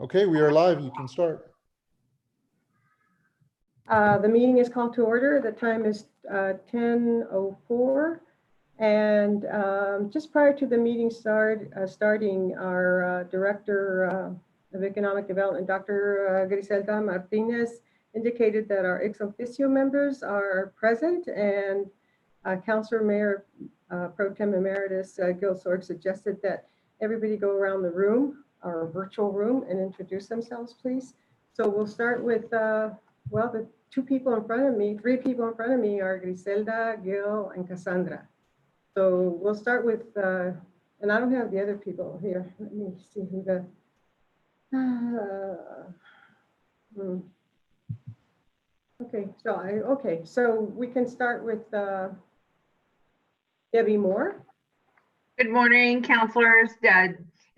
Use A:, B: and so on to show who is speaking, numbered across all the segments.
A: Okay, we are live. You can start.
B: The meeting is called to order. The time is 10:04. And just prior to the meeting starting, our Director of Economic Development, Dr. Griselda Martinez, indicated that our ex officio members are present, and Councilor Mayor Pro Tem Emeritus Gil Sorg suggested that everybody go around the room, our virtual room, and introduce themselves, please. So we'll start with, well, the three people in front of me are Griselda, Gil, and Cassandra. So we'll start with, and I don't have the other people here. Let me see who the, okay, so we can start with Debbie Moore.
C: Good morning, councilors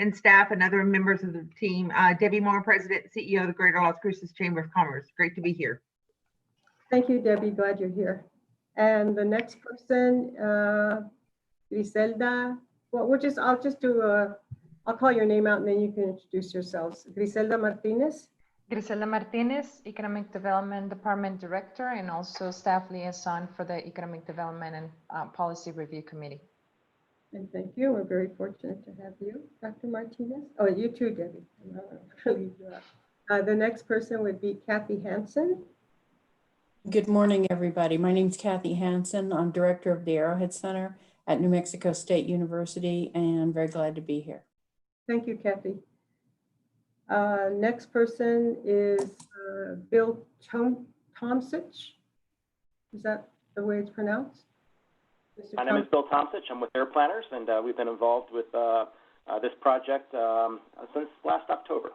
C: and staff and other members of the team. Debbie Moore, President and CEO of the Greater Las Cruces Chamber of Commerce. Great to be here.
B: Thank you, Debbie. Glad you're here. And the next person, Griselda. Well, I'll call your name out and then you can introduce yourselves. Griselda Martinez.
D: Griselda Martinez, Economic Development Department Director, and also Staff Liaison for the Economic Development and Policy Review Committee.
B: And thank you. We're very fortunate to have you, Dr. Martinez. Oh, you too, Debbie. The next person would be Kathy Hansen.
E: Good morning, everybody. My name is Kathy Hansen. I'm Director of the Arrowhead Center at New Mexico State University, and very glad to be here.
B: Thank you, Kathy. Next person is Bill Tomsich. Is that the way it's pronounced?
F: My name is Bill Tomsich. I'm with Air Planners, and we've been involved with this project since last October.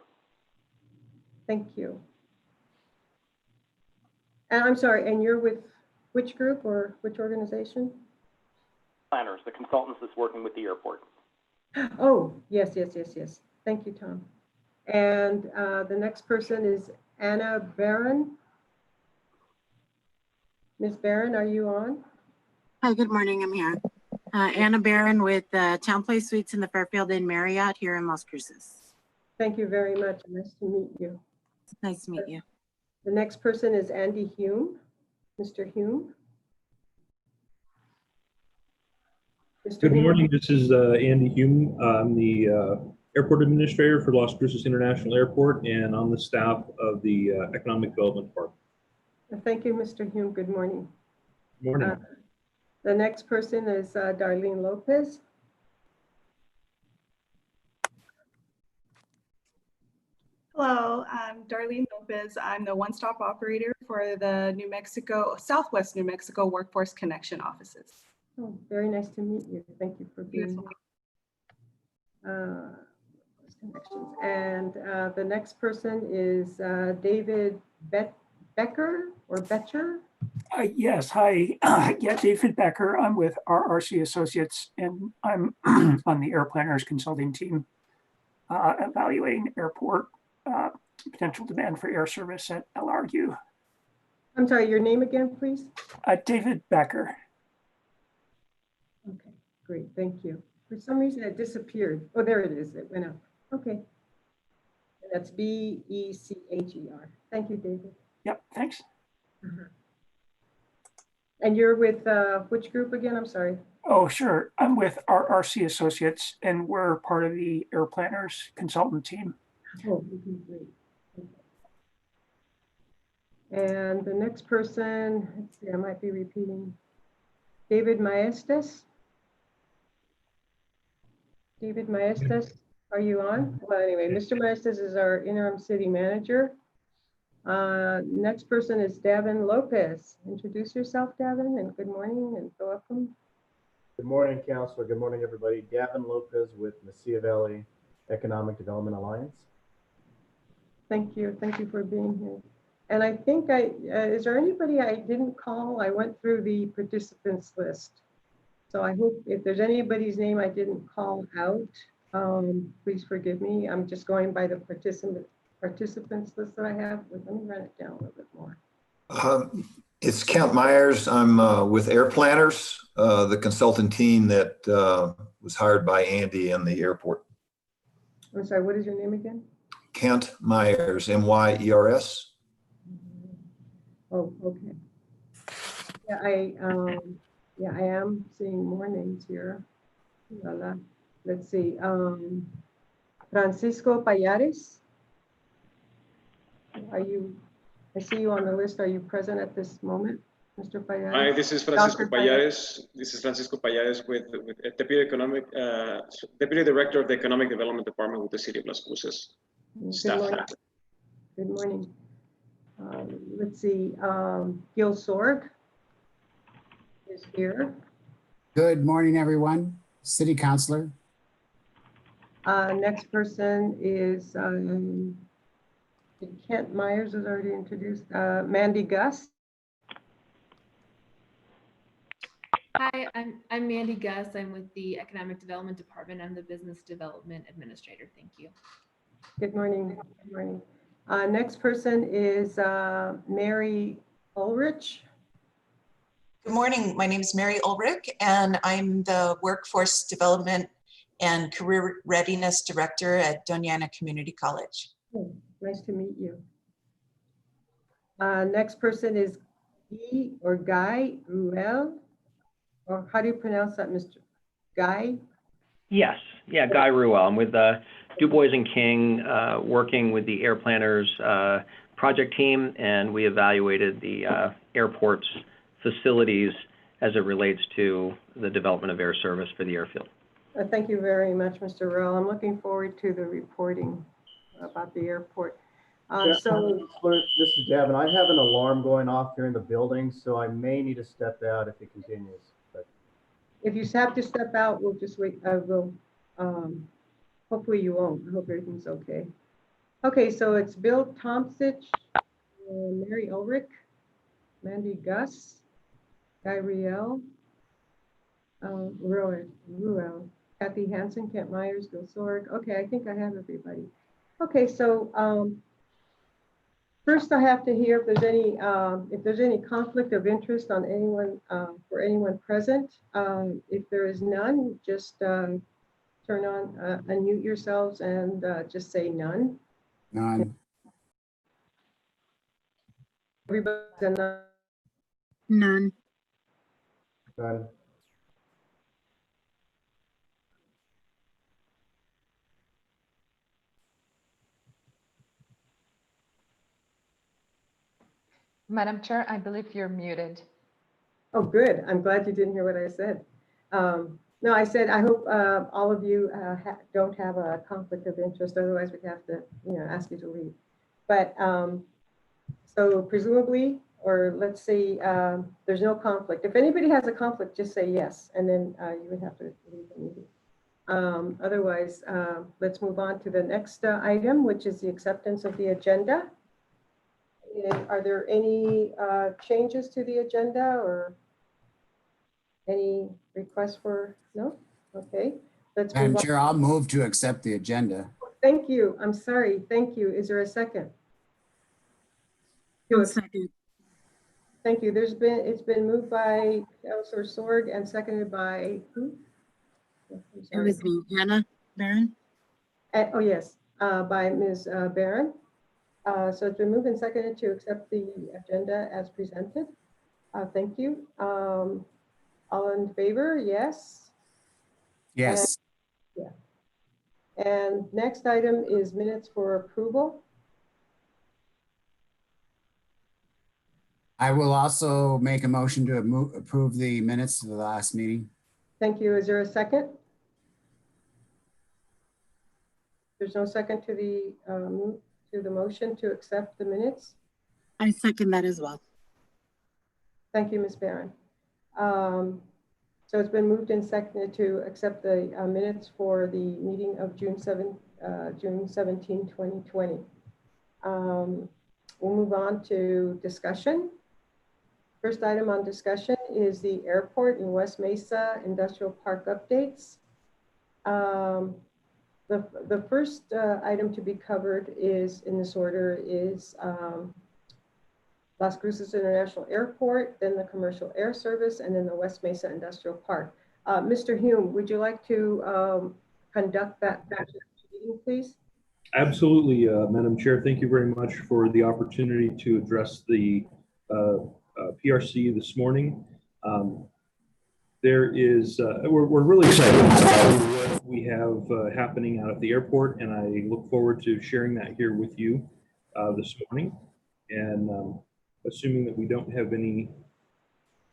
B: Thank you. And I'm sorry, and you're with which group or which organization?
F: Planners, the consultants that's working with the airport.
B: Oh, yes. Thank you, Tom. And the next person is Anna Barron. Ms. Barron, are you on?
G: Hi, good morning. I'm here. Anna Barron with Town Place Suites in the Fairfield Inn Marriott here in Las Cruces.
B: Thank you very much. Nice to meet you.
G: Nice to meet you.
B: The next person is Andy Hume. Mr. Hume.
H: Good morning. This is Andy Hume. I'm the Airport Administrator for Las Cruces International Airport and on the staff of the Economic Development Department.
B: Thank you, Mr. Hume. Good morning.
H: Good morning.
B: The next person is Darlene Lopez.
I: Hello, I'm Darlene Lopez. I'm the one-stop operator for the Southwest New Mexico Workforce Connection offices.
B: Oh, very nice to meet you. Thank you for being here. And the next person is David Becker or Betcher.
J: Yes, hi. Yeah, David Becker. I'm with RRC Associates, and I'm on the Air Planners consulting team, evaluating airport potential demand for air service at LRU.
B: I'm sorry, your name again, please?
J: David Becker.
B: Okay, great, thank you. For some reason it disappeared. Oh, there it is, it went up. Okay. And that's B-E-C-H-E-R. Thank you, David.
J: Yep, thanks.
B: And you're with which group again? I'm sorry.
J: Oh, sure. I'm with RRC Associates, and we're part of the Air Planners consultant team.
B: Oh, great. Okay. And the next person, let's see, I might be repeating. David Maestas. David Maestas, are you on? Well, anyway, Mr. Maestas is our interim city manager. Next person is Davin Lopez. Introduce yourself, Davin, and good morning and welcome.
K: Good morning, Councilor. Good morning, everybody. Davin Lopez with Mesilla Valley Economic Development Alliance.
B: Thank you. Thank you for being here. And I think is there anybody I didn't call? I went through the participants list. So I hope if there's anybody's name I didn't call out, please forgive me. I'm just going by the participants list that I have. Let me run it down a little bit more.
L: It's Count Myers. I'm with Air Planners, the consultant team that was hired by Andy in the airport.
B: I'm sorry, what is your name again?
L: Kent Myers, Myers.
B: Oh, okay. Yeah, I am seeing more names here. Voila. Let's see. Francisco Payares. I see you on the list. Are you present at this moment, Mr. Payares?
M: Hi, this is Francisco
B: Dr.
M: Payares. This is Francisco Payares with Deputy Director of the Economic Development Department with the City of Las Cruces.
B: Good morning. Good morning. Let's see. Gil Sorg is here.
N: Good morning, everyone. City Councilor.
B: Next person is Kent Myers is already introduced. Mandy Gus.
O: Hi, I'm Mandy Gus. I'm with the Economic Development Department. I'm the Business Development Administrator. Thank you.
B: Good morning. Good morning. Next person is Mary Ulrich.
P: Good morning. My name is Mary Ulrich, and I'm the Workforce Development and Career Readiness Director at Doña Ana Community College.
B: Oh, nice to meet you. Next person is Guy Ruel. Or how do you pronounce that, Mr. Guy?
Q: Yes, yeah, Guy Ruel. I'm with Du Bois and King, working with the Air Planners project team, and we evaluated the airport's facilities as it relates to the development of air service for the airfield.
B: Thank you very much, Mr. Ruel. I'm looking forward to the reporting about the airport. So
K: this is Gavin. I have an alarm going off here in the building, so I may need to step out if it continues. But
B: if you have to step out, we'll just wait. Hopefully you won't. I hope everything's okay. Okay, so it's Bill Tomsich, Mary Ulrich, Mandy Gus, Guy Riel, Ruel, Kathy Hansen, Kent Myers, Bill Sorg. Okay, I think I have everybody. Okay, so first I have to hear if there's any conflict of interest on anyone for anyone present. If there is none, just turn on, unmute yourselves and just say none.
N: None.
B: Everybody's a none.
G: None.
K: None.
D: Madam Chair, I believe you're muted.
B: Oh, good. I'm glad you didn't hear what I said. No, I said, I hope all of you don't have a conflict of interest. Otherwise, we'd have to, ask you to leave. But so presumably, or let's say there's no conflict. If anybody has a conflict, just say yes, and then you would have to leave the meeting. Otherwise, let's move on to the next item, which is the acceptance of the agenda. Are there any changes to the agenda or any requests for, no? Okay, let's move on.
N: Madam Chair, I'll move to accept the agenda.
B: Thank you. I'm sorry. Thank you. Is there a second?
G: Second.
B: Thank you. It's been moved by Councilor Sorg and seconded by who?
G: It was me, Hannah Barron.
B: Oh, yes, by Ms. Barron. So it's been moved and seconded to accept the agenda as presented. Thank you. All in favor? Yes.
N: Yes.
B: And, yeah. And next item is minutes for approval.
N: I will also make a motion to approve the minutes of the last meeting.
B: Thank you. Is there a second? There's no second to the motion to accept the minutes.
G: I second that as well.
B: Thank you, Ms. Barron. So it's been moved and seconded to accept the minutes for the meeting of June 17, 2020. We'll move on to discussion. First item on discussion is the airport in West Mesa Industrial Park updates. The first item to be covered is, in this order, is Las Cruces International Airport, then the Commercial Air Service, and then the West Mesa Industrial Park. Mr. Hume, would you like to conduct that meeting, please?
H: Absolutely, Madam Chair. Thank you very much for the opportunity to address the PRC this morning. We're really excited about what we have happening out at the airport, and I look forward to sharing that here with you this morning. And assuming that we don't have any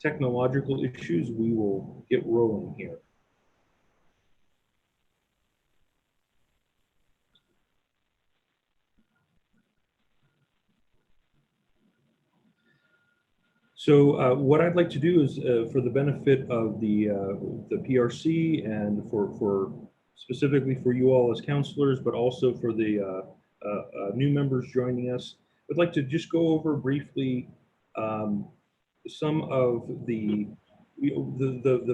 H: technological issues, we will get rolling here. So what I'd like to do is, for the benefit of the PRC and for specifically for you all as counselors, but also for the new members joining us, I'd like to just go over briefly some of the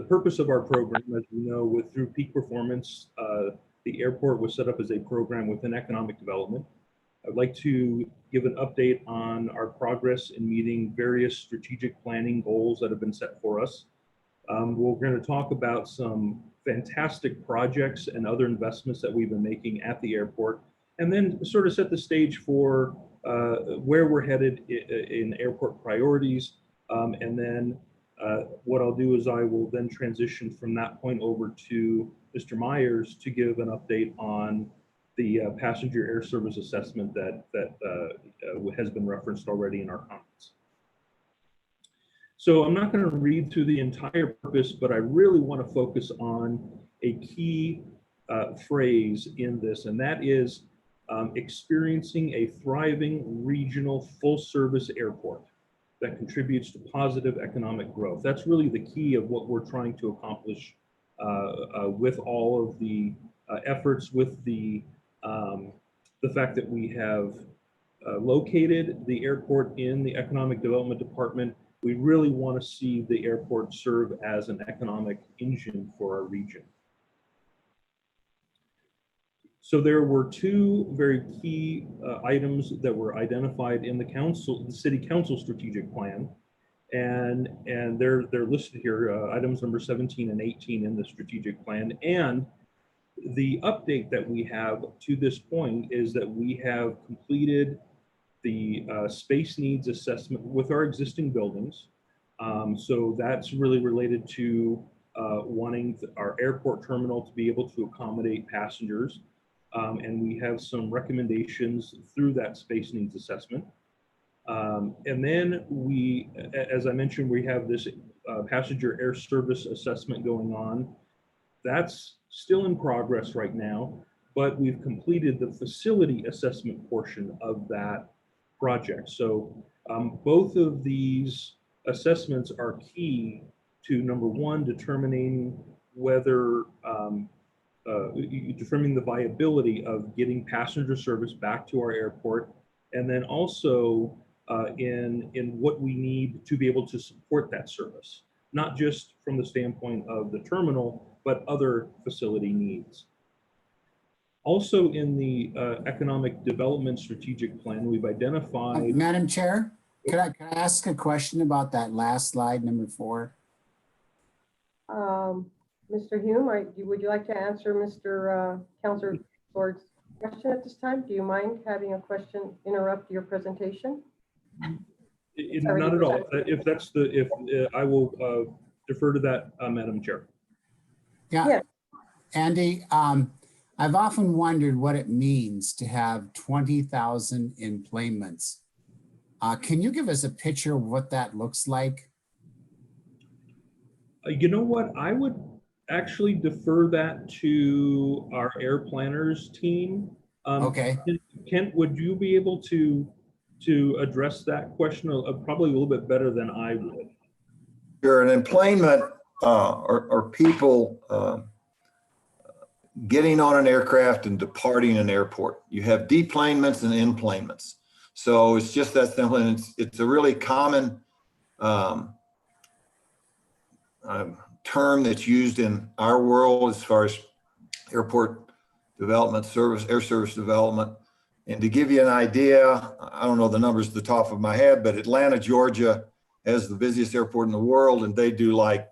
H: purpose of our program. As you know, through peak performance, the airport was set up as a program within economic development. I'd like to give an update on our progress in meeting various strategic planning goals that have been set for us. We're going to talk about some fantastic projects and other investments that we've been making at the airport, and then sort of set the stage for where we're headed in airport priorities. And then what I'll do is I will then transition from that point over to Mr. Myers to give an update on the passenger air service assessment that has been referenced already in our comments. So I'm not going to read through the entire purpose, but I really want to focus on a key phrase in this, and that is experiencing a thriving regional full-service airport that contributes to positive economic growth. That's really the key of what we're trying to accomplish with all of the efforts, with the fact that we have located the airport in the Economic Development Department. We really want to see the airport serve as an economic engine for our region. So there were two very key items that were identified in the City Council strategic plan, and they're listed here, items number 17 and 18 in the strategic plan. And the update that we have to this point is that we have completed the space needs assessment with our existing buildings. So that's really related to wanting our airport terminal to be able to accommodate passengers. And we have some recommendations through that space needs assessment. And then we, as I mentioned, we have this passenger air service assessment going on. That's still in progress right now, but we've completed the facility assessment portion of that project. So both of these assessments are key to, number one, determining whether, determining the viability of getting passenger service back to our airport, and then also in what we need to be able to support that service, not just from the standpoint of the terminal, but other facility needs. Also in the economic development strategic plan, we've identified—
N: Madam Chair, could I ask a question about that last slide, number 4?
B: Mr. Hume, would you like to answer Mr. Councilor Ford's question at this time? Do you mind having a question interrupt your presentation?
H: Not at all. If I will defer to that, Madam Chair.
N: Yeah. Andy, I've often wondered what it means to have 20,000 employments. Can you give us a picture of what that looks like?
H: You know what? I would actually defer that to our air planners team.
N: Okay.
H: Kent, would you be able to address that question probably a little bit better than I would?
L: Sure. An employment are people getting on an aircraft and departing an airport. You have deplanements and enplanements. So it's just that simple, and it's a really common term that's used in our world as far as airport development service, air service development. And to give you an idea, I don't know the numbers at the top of my head, but Atlanta, Georgia has the busiest airport in the world, and they do like,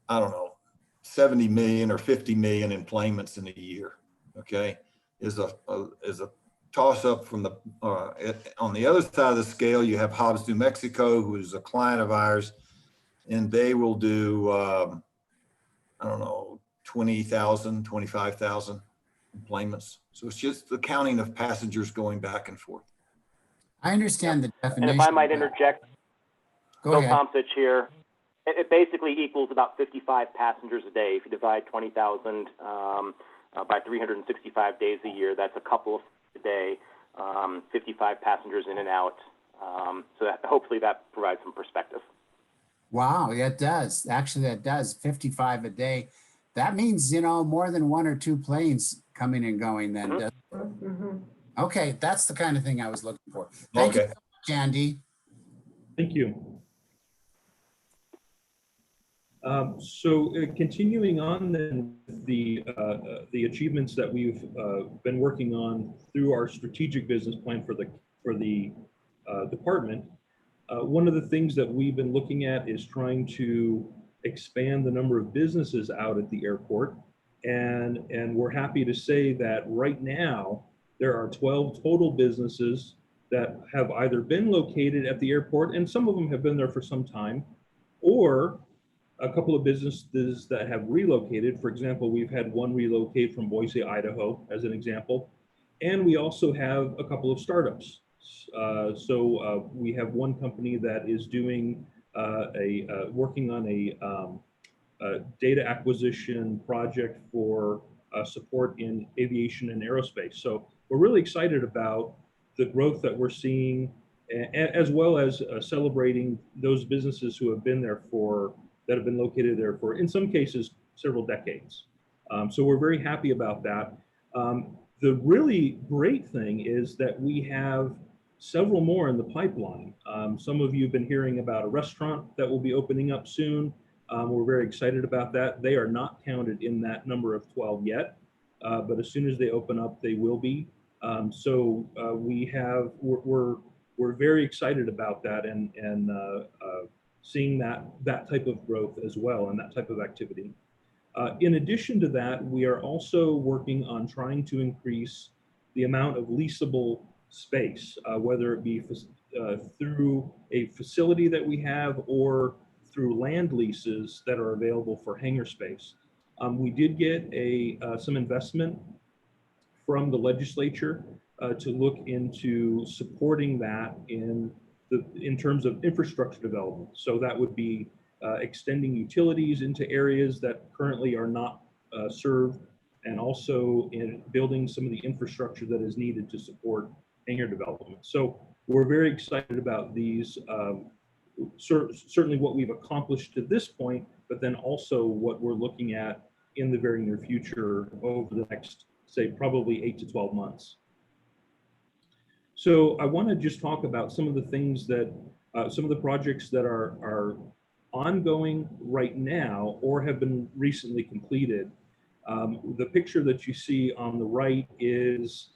L: I don't know, 70 million or 50 million enplanements in a year. Okay. is a toss up from the, on the other side of the scale, you have Hobbs, New Mexico, who is a client of ours, and they will do, I don't know, 20,000, 25,000 employments. So it's just the counting of passengers going back and forth.
N: I understand the definition.
F: And if I might interject,
N: Go
F: Bill
N: ahead.
F: Tomsich here. It basically equals about 55 passengers a day. If you divide 20,000 by 365 days a year, that's a couple a day, 55 passengers in and out. So that, hopefully that provides some perspective.
N: Wow, yeah, it does. Actually, that does. 55 a day. That means, you know, more than 1 or 2 planes coming and going then.
F: Mm-hmm.
N: Doesn't it? Okay, that's the kind of thing I was looking for. Thank you so much, Andy.
H: Thank you. Continuing on then the achievements that we've been working on through our strategic business plan for the department, one of the things that we've been looking at is trying to expand the number of businesses out at the airport, and we're happy to say that right now there are 12 total businesses that have either been located at the airport, and some of them have been there for some time, or a couple of businesses that have relocated. For example, we've had one relocate from Boise, Idaho, as an example. And we also have a couple of startups. We have one company that is doing working on a data acquisition project for support in aviation and aerospace. So we're really excited about the growth that we're seeing, as well as celebrating those businesses who have been there that have been located there for, in some cases, several decades. So we're very happy about that. The really great thing is that we have several more in the pipeline. Some of you have been hearing about a restaurant that will be opening up soon. We're very excited about that. They are not counted in that number of 12 yet, but as soon as they open up, they will be. We're very excited about that and seeing that type of growth as well and that type of activity. In addition to that, we are also working on trying to increase the amount of leasable space, whether it be through a facility that we have or through land leases that are available for hangar space. We did get some investment from the legislature to look into supporting that in terms of infrastructure development. So that would be extending utilities into areas that currently are not served, and also in building some of the infrastructure that is needed to support hangar development. So we're very excited about these, certainly what we've accomplished to this point, but then also what we're looking at in the very near future over the next, say, probably 8 to 12 months. So I want to just talk about some of the things that, some of the projects that are ongoing right now or have been recently completed. The picture that you see on the right is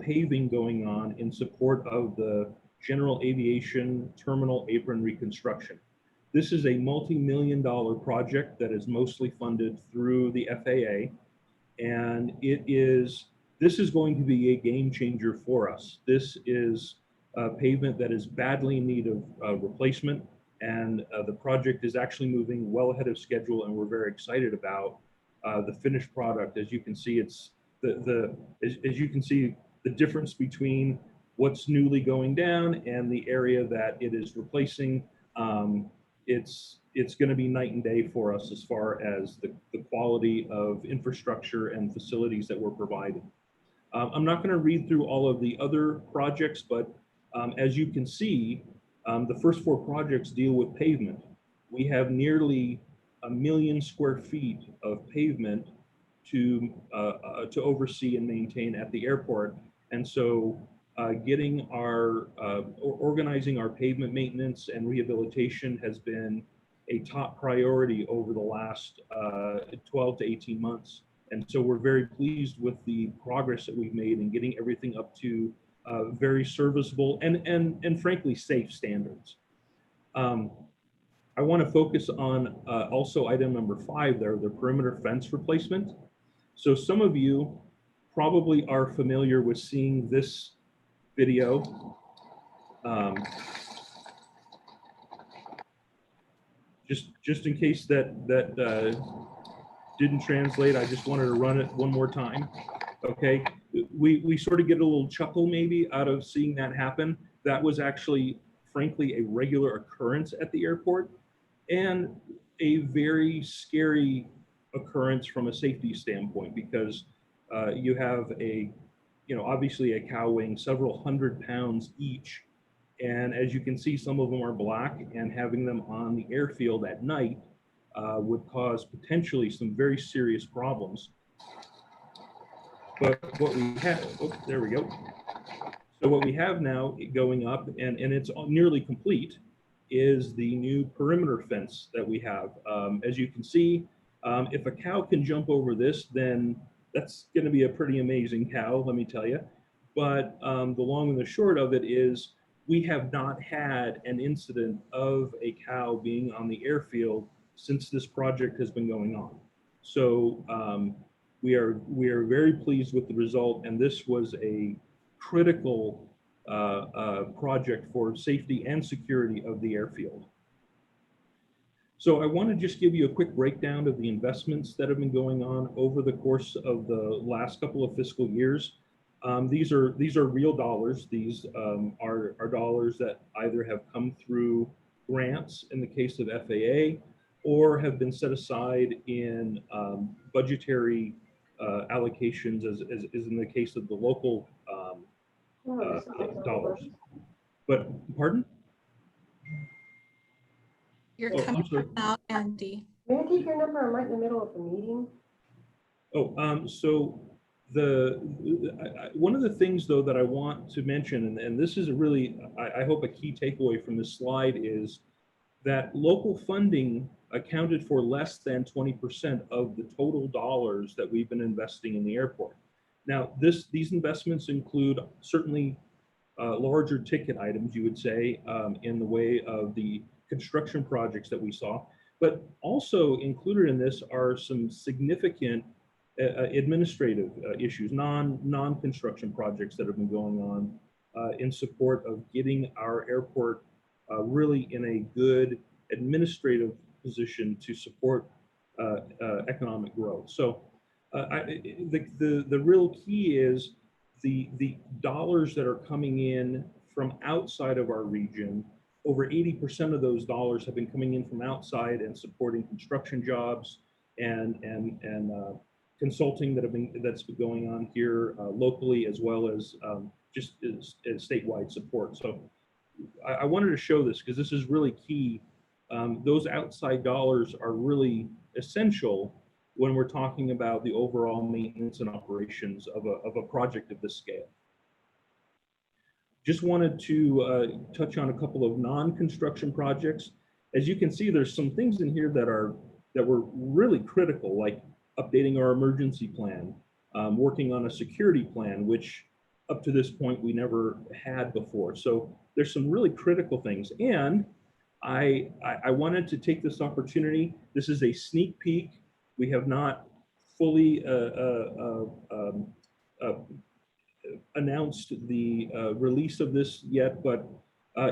H: paving going on in support of the General Aviation Terminal Apron Reconstruction. This is a multi-million-dollar project that is mostly funded through the FAA, and this is going to be a game changer for us. This is a pavement that is badly in need of replacement, and the project is actually moving well ahead of schedule, and we're very excited about the finished product. As you can see, it's as you can see, the difference between what's newly going down and the area that it is replacing. It's going to be night and day for us as far as the quality of infrastructure and facilities that we're providing. I'm not going to read through all of the other projects, but as you can see, the first 4 projects deal with pavement. We have nearly 1 million square feet of pavement to oversee and maintain at the airport. And so getting organizing our pavement maintenance and rehabilitation has been a top priority over the last 12 to 18 months. And so we're very pleased with the progress that we've made in getting everything up to very serviceable and frankly safe standards. I want to focus on also item number 5 there, the perimeter fence replacement. So some of you probably are familiar with seeing this video. Just in case that didn't translate, I just wanted to run it one more time. Okay, we sort of get a little chuckle maybe out of seeing that happen. That was actually, frankly, a regular occurrence at the airport, and a very scary occurrence from a safety standpoint, because you have obviously a cow weighing several hundred pounds each. And as you can see, some of them are black, and having them on the airfield at night would cause potentially some very serious problems. But what we have, oh, there we go. So what we have now going up, and it's nearly complete, is the new perimeter fence that we have. As you can see, if a cow can jump over this, then that's going to be a pretty amazing cow, let me tell you. But the long and the short of it is, we have not had an incident of a cow being on the airfield since this project has been going on. So we are very pleased with the result, and this was a critical project for safety and security of the airfield. So I want to just give you a quick breakdown of the investments that have been going on over the course of the last couple of fiscal years. These are real dollars. These are dollars that either have come through grants in the case of FAA, or have been set aside in budgetary allocations, as is in the case of the local dollars. But pardon?
R: You're
H: Oh,
R: coming
H: I'm sorry.
R: out, Andy.
B: May I take your number? I'm right in the middle of a meeting.
H: Oh, so one of the things though that I want to mention, and this is a really, I hope a key takeaway from this slide, is that local funding accounted for less than 20% of the total dollars that we've been investing in the airport. Now, these investments include certainly larger ticket items, you would say, in the way of the construction projects that we saw, but also included in this are some significant administrative issues, non-construction projects that have been going on in support of getting our airport really in a good administrative position to support economic growth. So the real key is the dollars that are coming in from outside of our region. Over 80% of those dollars have been coming in from outside and supporting construction jobs and consulting that's been going on here locally, as well as just as statewide support. So I wanted to show this because this is really key. Those outside dollars are really essential when we're talking about the overall maintenance and operations of a project of this scale. Just wanted to touch on a couple of non-construction projects. As you can see, there's some things in here that were really critical, like updating our emergency plan, working on a security plan, which up to this point we never had before. So there's some really critical things. And I wanted to take this opportunity. This is a sneak peek. We have not fully announced the release of this yet, but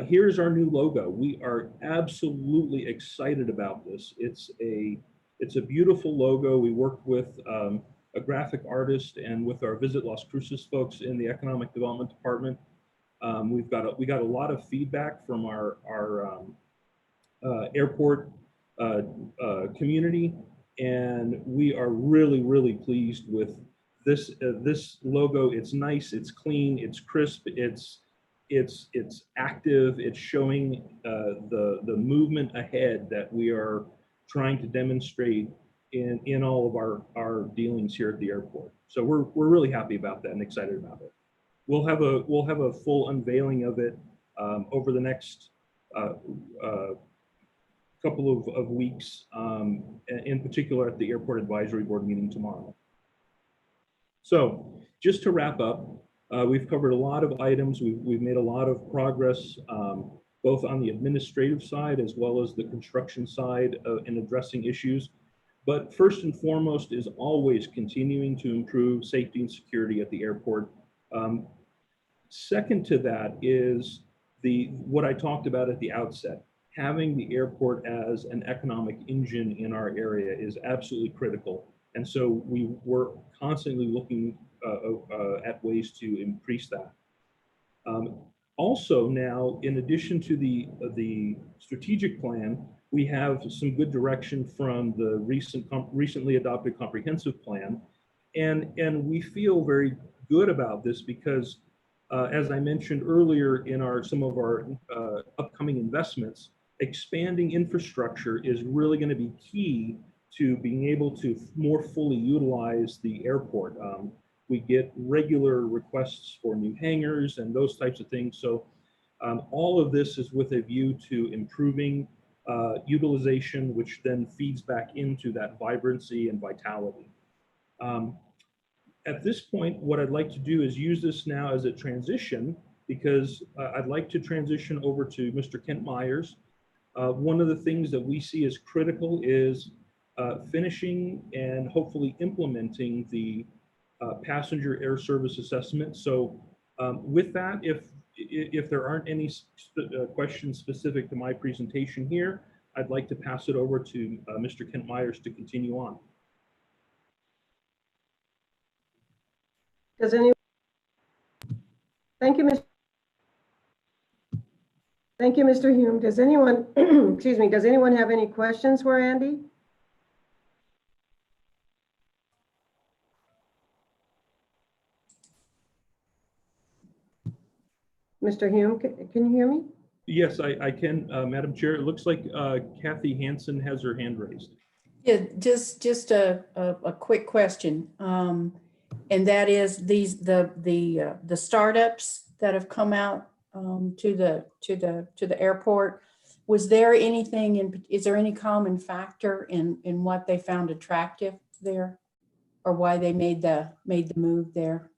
H: here's our new logo. We are absolutely excited about this. It's a beautiful logo. We worked with a graphic artist and with our Visit Las Cruces folks in the Economic Development Department. We got a lot of feedback from our airport community, and we are really pleased with this logo. It's nice, it's clean, it's crisp, it's active, it's showing the movement ahead that we are trying to demonstrate in all of our dealings here at the airport. So we're really happy about that and excited about it. We'll have a full unveiling of it over the next couple of weeks, in particular at the Airport Advisory Board meeting tomorrow. So just to wrap up, we've covered a lot of items. We've made a lot of progress, both on the administrative side as well as the construction side in addressing issues. But first and foremost is always continuing to improve safety and security at the airport. Second to that is what I talked about at the outset. Having the airport as an economic engine in our area is absolutely critical. And so we were constantly looking at ways to increase that. Also now, in addition to the strategic plan, we have some good direction from the recently adopted comprehensive plan. And we feel very good about this because as I mentioned earlier in some of our upcoming investments, expanding infrastructure is really going to be key to being able to more fully utilize the airport. We get regular requests for new hangars and those types of things. So all of this is with a view to improving utilization, which then feeds back into that vibrancy and vitality. At this point, what I'd like to do is use this now as a transition because I'd like to transition over to Mr. Kent Myers. One of the things that we see as critical is finishing and hopefully implementing the passenger air service assessment. So with that, if there aren't any questions specific to my presentation here, I'd like to pass it over to Mr. Kent Myers to continue on.
B: Does anyone? Thank you, Mr. Hume. Does anyone, excuse me, does anyone have any questions for Andy? Mr. Hume, can you hear me?
H: Yes, I can, Madam Chair. It looks like Kathy Hansen has her hand raised.
E: Yeah, just a quick question. And that is the startups that have come out to the airport. Was there anything is there any common factor in what they found attractive there, or why they made the move there?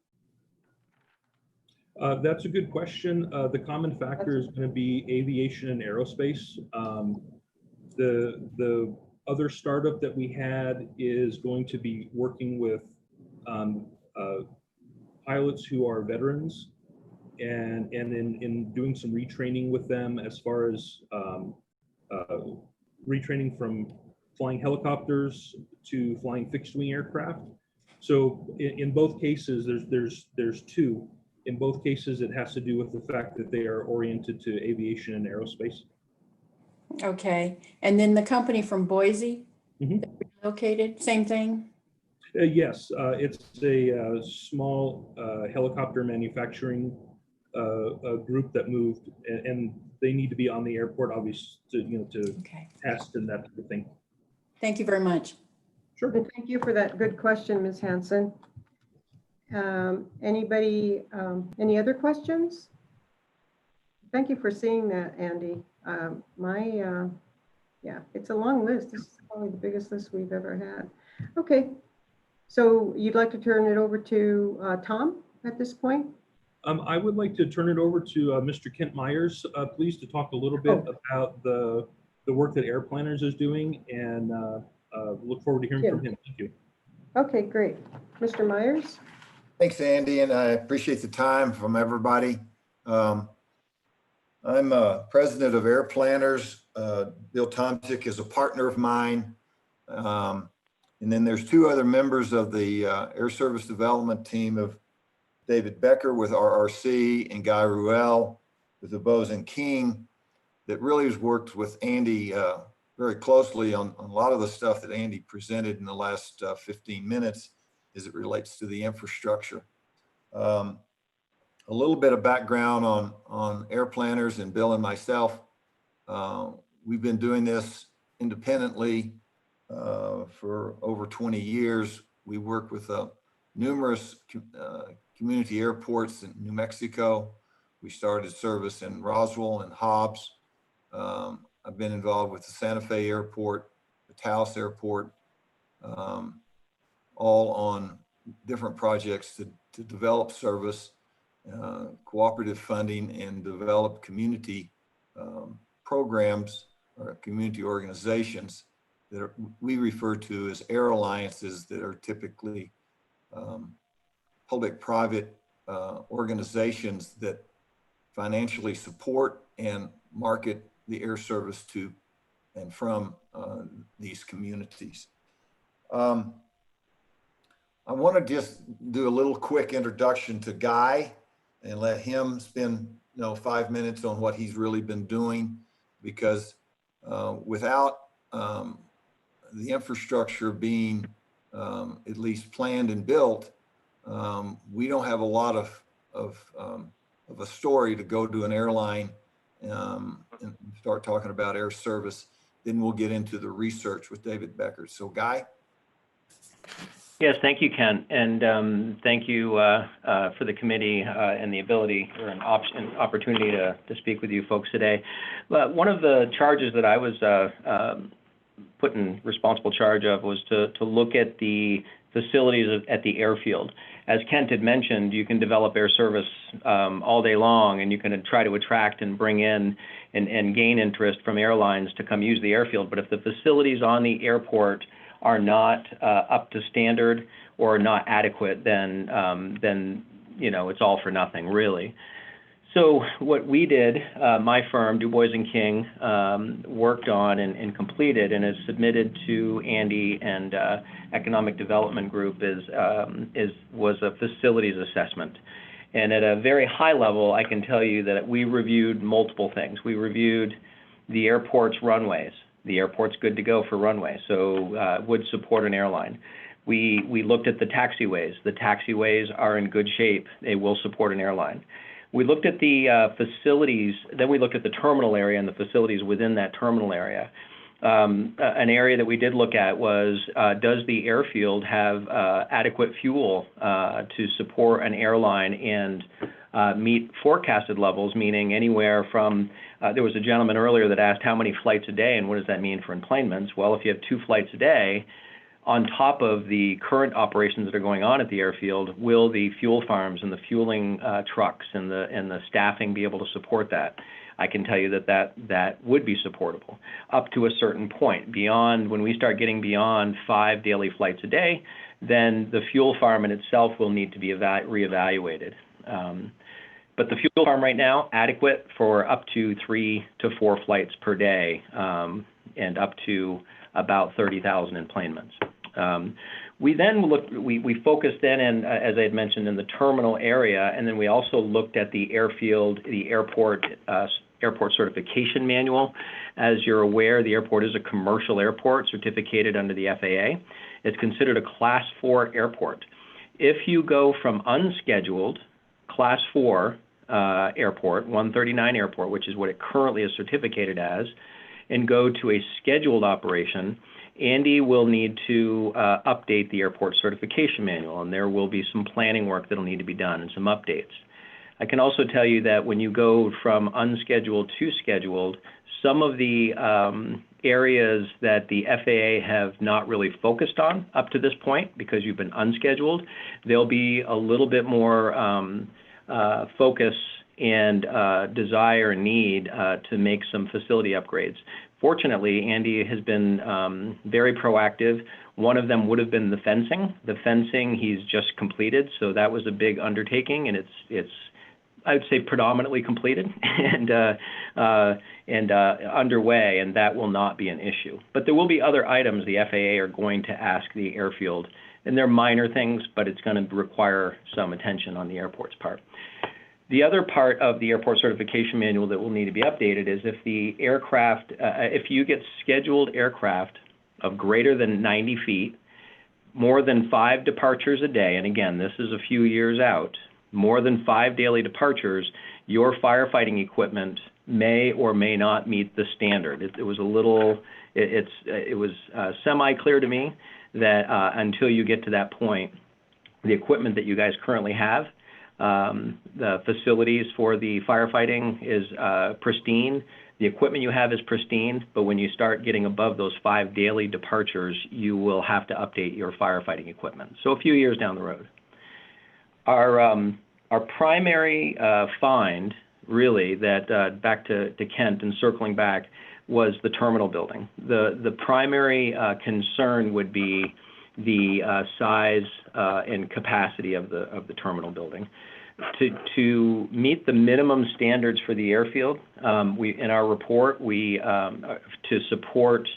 H: That's a good question. The common factor is going to be aviation and aerospace. The other startup that we had is going to be working with pilots who are veterans, and in doing some retraining with them as far as retraining from flying helicopters to flying fixed wing aircraft. So in both cases, there's two. In both cases, it has to do with the fact that they are oriented to aviation and aerospace.
E: Okay, and then the company from Boise, located, same thing?
H: Yes, it's a small helicopter manufacturing group that moved, and they need to be on the airport, obviously, to test and that type of thing.
E: Thank you very much.
H: Sure.
B: And thank you for that good question, Ms. Hansen. Anybody, any other questions? Thank you for seeing that, Andy. Yeah, it's a long list. This is probably the biggest list we've ever had. Okay, so you'd like to turn it over to Tom at this point?
H: I would like to turn it over to Mr. Kent Myers, please, to talk a little bit about the work that Air Planners is doing, and look forward to hearing from him. Thank you.
B: Okay, great. Mr. Myers?
L: Thanks, Andy, and I appreciate the time from everybody. I'm president of Air Planners. Bill Tomczyk is a partner of mine. And then there's two other members of the Air Service Development team of David Becker with RRC and Guy Ruel with the Bose and King that really has worked with Andy very closely on a lot of the stuff that Andy presented in the last 15 minutes as it relates to the infrastructure. A little bit of background on Air Planners and Bill and myself. We've been doing this independently for over 20 years. We work with numerous community airports in New Mexico. We started service in Roswell and Hobbs. I've been involved with the Santa Fe Airport, the Taos Airport, all on different projects to develop service, cooperative funding, and develop community programs or community organizations we refer to as air alliances that are typically public-private organizations that financially support and market the air service to and from these communities. I want to just do a little quick introduction to Guy and let him spend 5 minutes on what he's really been doing, because without the infrastructure being at least planned and built, we don't have a lot of a story to go to an airline and start talking about air service. Then we'll get into the research with David Becker. So Guy?
Q: Yes, thank you, Ken. And thank you for the committee and the ability or an opportunity to speak with you folks today. One of the charges that I was put in responsible charge of was to look at the facilities at the airfield. As Kent had mentioned, you can develop air service all day long, and you can try to attract and bring in and gain interest from airlines to come use the airfield. But if the facilities on the airport are not up to standard or not adequate, then it's all for nothing, really. So what we did, my firm, Du Bois & King, worked on and completed and has submitted to Andy and Economic Development Group was a facilities assessment. And at a very high level, I can tell you that we reviewed multiple things. We reviewed the airport's runways. The airport's good to go for runway, so would support an airline. We looked at the taxiways. The taxiways are in good shape. They will support an airline. We looked at the facilities, then we looked at the terminal area and the facilities within that terminal area. An area that we did look at was, does the airfield have adequate fuel to support an airline and meet forecasted levels, meaning anywhere from, there was a gentleman earlier that asked how many flights a day and what does that mean for enplanements? Well, if you have 2 flights a day, on top of the current operations that are going on at the airfield, will the fuel farms and the fueling trucks and the staffing be able to support that? I can tell you that would be supportable up to a certain point. Beyond, when we start getting beyond 5 daily flights a day, then the fuel farm in itself will need to be reevaluated. But the fuel farm right now, adequate for up to 3 to 4 flights per day and up to about 30,000 enplanements. We then looked, we focused then, and as I had mentioned, in the terminal area, and then we also looked at the airfield, the airport certification manual. As you're aware, the airport is a commercial airport certificated under the FAA. It's considered a Class 4 airport. If you go from unscheduled Class 4 airport, 139 airport, which is what it currently is certificated as, and go to a scheduled operation, Andy will need to update the airport certification manual, and there will be some planning work that will need to be done and some updates. I can also tell you that when you go from unscheduled to scheduled, some of the areas that the FAA have not really focused on up to this point, because you've been unscheduled, there'll be a little bit more focus and desire and need to make some facility upgrades. Fortunately, Andy has been very proactive. One of them would have been the fencing. The fencing he's just completed, so that was a big undertaking, and it's I would say predominantly completed and underway, and that will not be an issue. But there will be other items the FAA are going to ask the airfield, and they're minor things, but it's going to require some attention on the airport's part. The other part of the airport certification manual that will need to be updated is if the aircraft, if you get scheduled aircraft of greater than 90 feet, more than 5 departures a day, and again, this is a few years out, more than 5 daily departures, your firefighting equipment may or may not meet the standard. It was a little, it was semi-clear to me that until you get to that point, the equipment that you guys currently have, the facilities for the firefighting is pristine. The equipment you have is pristine, but when you start getting above those 5 daily departures, you will have to update your firefighting equipment. So a few years down the road. Our primary find really, that back to Kent and circling back, was the terminal building. The primary concern would be the size and capacity of the terminal building. To meet the minimum standards for the airfield, in our report, to support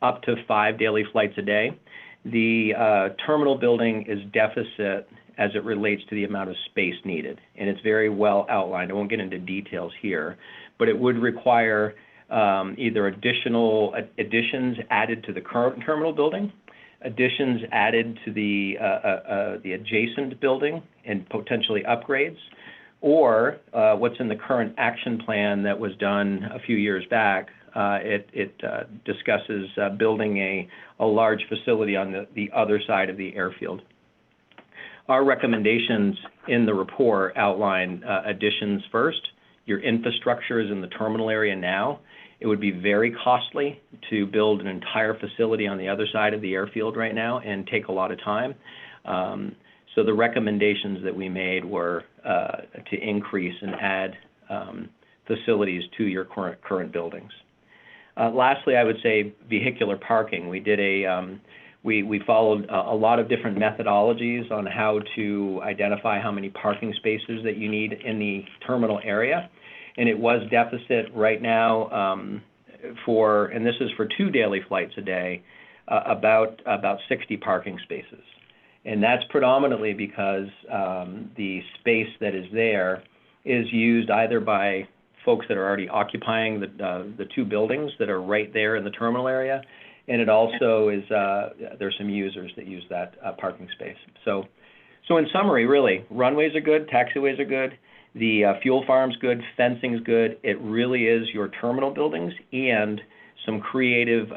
Q: up to 5 daily flights a day, the terminal building is deficit as it relates to the amount of space needed, and it's very well outlined. I won't get into details here, but it would require either additional additions added to the current terminal building, additions added to the adjacent building, and potentially upgrades, or what's in the current action plan that was done a few years back. It discusses building a large facility on the other side of the airfield. Our recommendations in the report outline additions first. Your infrastructure is in the terminal area now. It would be very costly to build an entire facility on the other side of the airfield right now and take a lot of time. So the recommendations that we made were to increase and add facilities to your current buildings. Lastly, I would say vehicular parking. We did we followed a lot of different methodologies on how to identify how many parking spaces that you need in the terminal area. And it was deficit right now and this is for 2 daily flights a day, about 60 parking spaces. And that's predominantly because the space that is there is used either by folks that are already occupying the 2 buildings that are right there in the terminal area, and it also is there's some users that use that parking space. So in summary, really, runways are good, taxiways are good, the fuel farm's good, fencing's good. It really is your terminal buildings, and some creative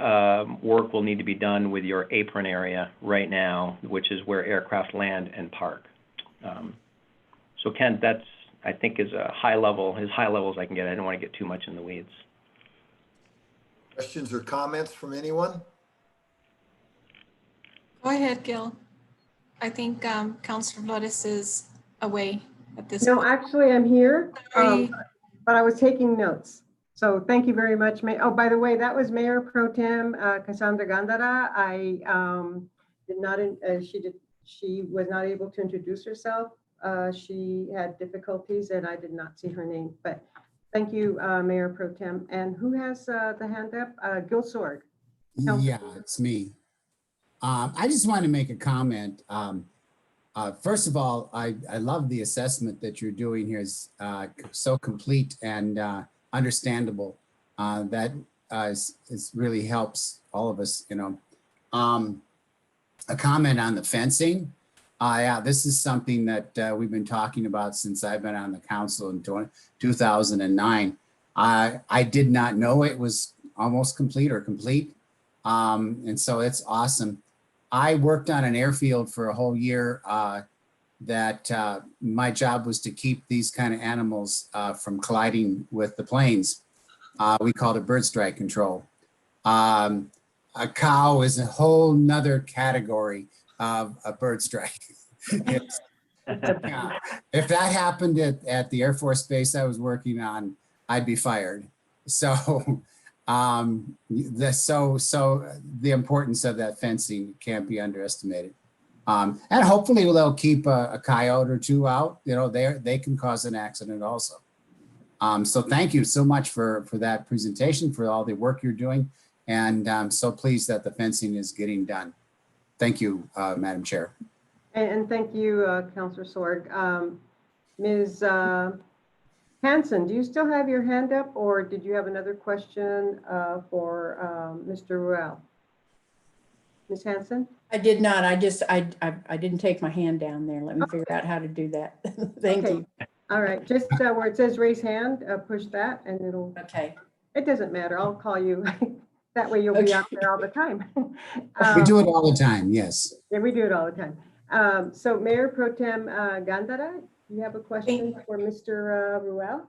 Q: work will need to be done with your apron area right now, which is where aircraft land and park. So Ken, that's, I think, is a high level, as high level as I can get. I don't want to get too much in the weeds.
L: Questions or comments from anyone?
R: Go ahead, Gil. I think Councilor Flores is away at this
B: No,
R: point.
B: actually, I'm here,
R: Sorry.
B: but I was taking notes. So thank you very much. Oh, by the way, that was Mayor Pro Tem Cassandra Gandara. I did not, she was not able to introduce herself. She had difficulties and I did not see her name, but thank you, Mayor Pro Tem. And who has the hand up? Gil Sorg.
N: Yeah, it's me. I just want to make a comment. First of all, I love the assessment that you're doing here. Is so complete and understandable. That is really helps all of us, you know. A comment on the fencing. Yeah, this is something that we've been talking about since I've been on the council in 2009. I did not know it was almost complete or complete. And so it's awesome. I worked on an airfield for a whole year that my job was to keep these kind of animals from colliding with the planes. We called it bird strike control. A cow is a whole nother category of a bird strike. If that happened at the Air Force Base I was working on, I'd be fired. So the importance of that fencing can't be underestimated. And hopefully they'll keep a coyote or 2 out. You know, they can cause an accident also. So thank you so much for that presentation, for all the work you're doing. And I'm so pleased that the fencing is getting done. Thank you, Madam Chair.
B: And thank you, Councilor Sorg. Ms. Hanson, do you still have your hand up, or did you have another question for Mr. Ruel? Ms. Hanson?
E: I did not. I didn't take my hand down there. Let me figure out how to do that. Thank you.
B: All right, just where it says raise hand, push that and it'll.
E: Okay.
B: It doesn't matter. I'll call you. That way you'll be out there all the time.
N: We do it all the time, yes.
B: Yeah, we do it all the time. So Mayor Pro Tem Gandara, you have a question for Mr. Ruel?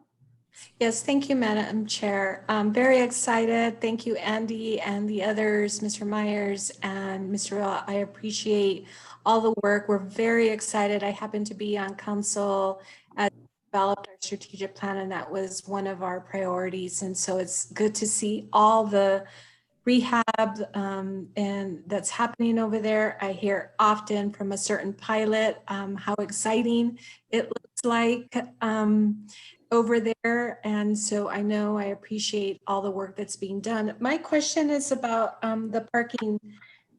R: Yes, thank you, Madam Chair. I'm very excited. Thank you, Andy and the others, Mr. Myers and Mr. Ruel. I appreciate all the work. We're very excited. I happen to be on council at developed our strategic plan, and that was one of our priorities. And so it's good to see all the rehab and that's happening over there. I hear often from a certain pilot how exciting it looks like over there. And so I know I appreciate all the work that's being done. My question is about the parking.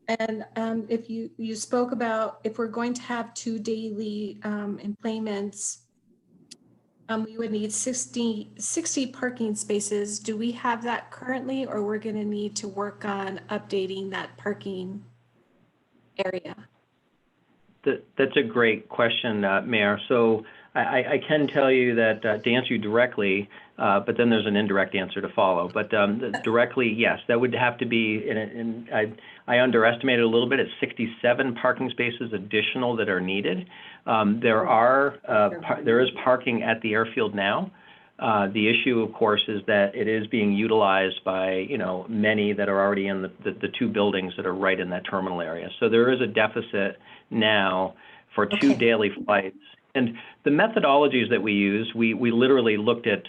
R: And if you spoke about if we're going to have 2 daily employments, we would need 60 parking spaces. Do we have that currently, or we're going to need to work on updating that parking area?
Q: That's a great question, Mayor. So I can tell you that to answer you directly, but then there's an indirect answer to follow. But directly, yes, that would have to be, I underestimated a little bit, it's 67 parking spaces additional that are needed. There is parking at the airfield now. The issue, of course, is that it is being utilized by, many that are already in the 2 buildings that are right in that terminal area. So there is a deficit now for 2 daily flights. And the methodologies that we use, we literally looked at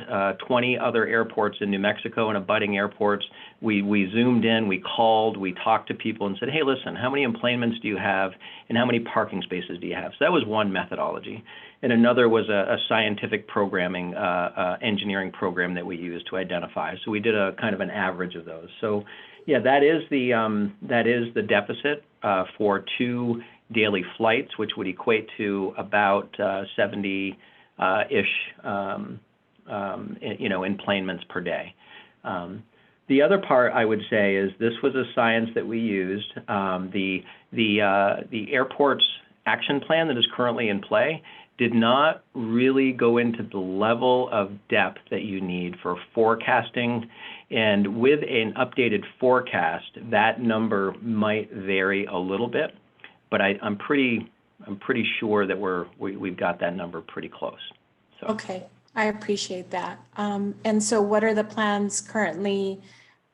Q: 20 other airports in New Mexico and abutting airports. We zoomed in, we called, we talked to people and said, hey, listen, how many employments do you have and how many parking spaces do you have? So that was one methodology. And another was a scientific programming, engineering program that we used to identify. So we did a kind of an average of those. So yeah, that is the deficit for 2 daily flights, which would equate to about 70-ish, enplanements per day. The other part I would say is this was a science that we used. The airport's action plan that is currently in play did not really go into the level of depth that you need for forecasting. And with an updated forecast, that number might vary a little bit. But I'm pretty sure that we've got that number pretty close. So.
R: Okay, I appreciate that. And so what are the plans currently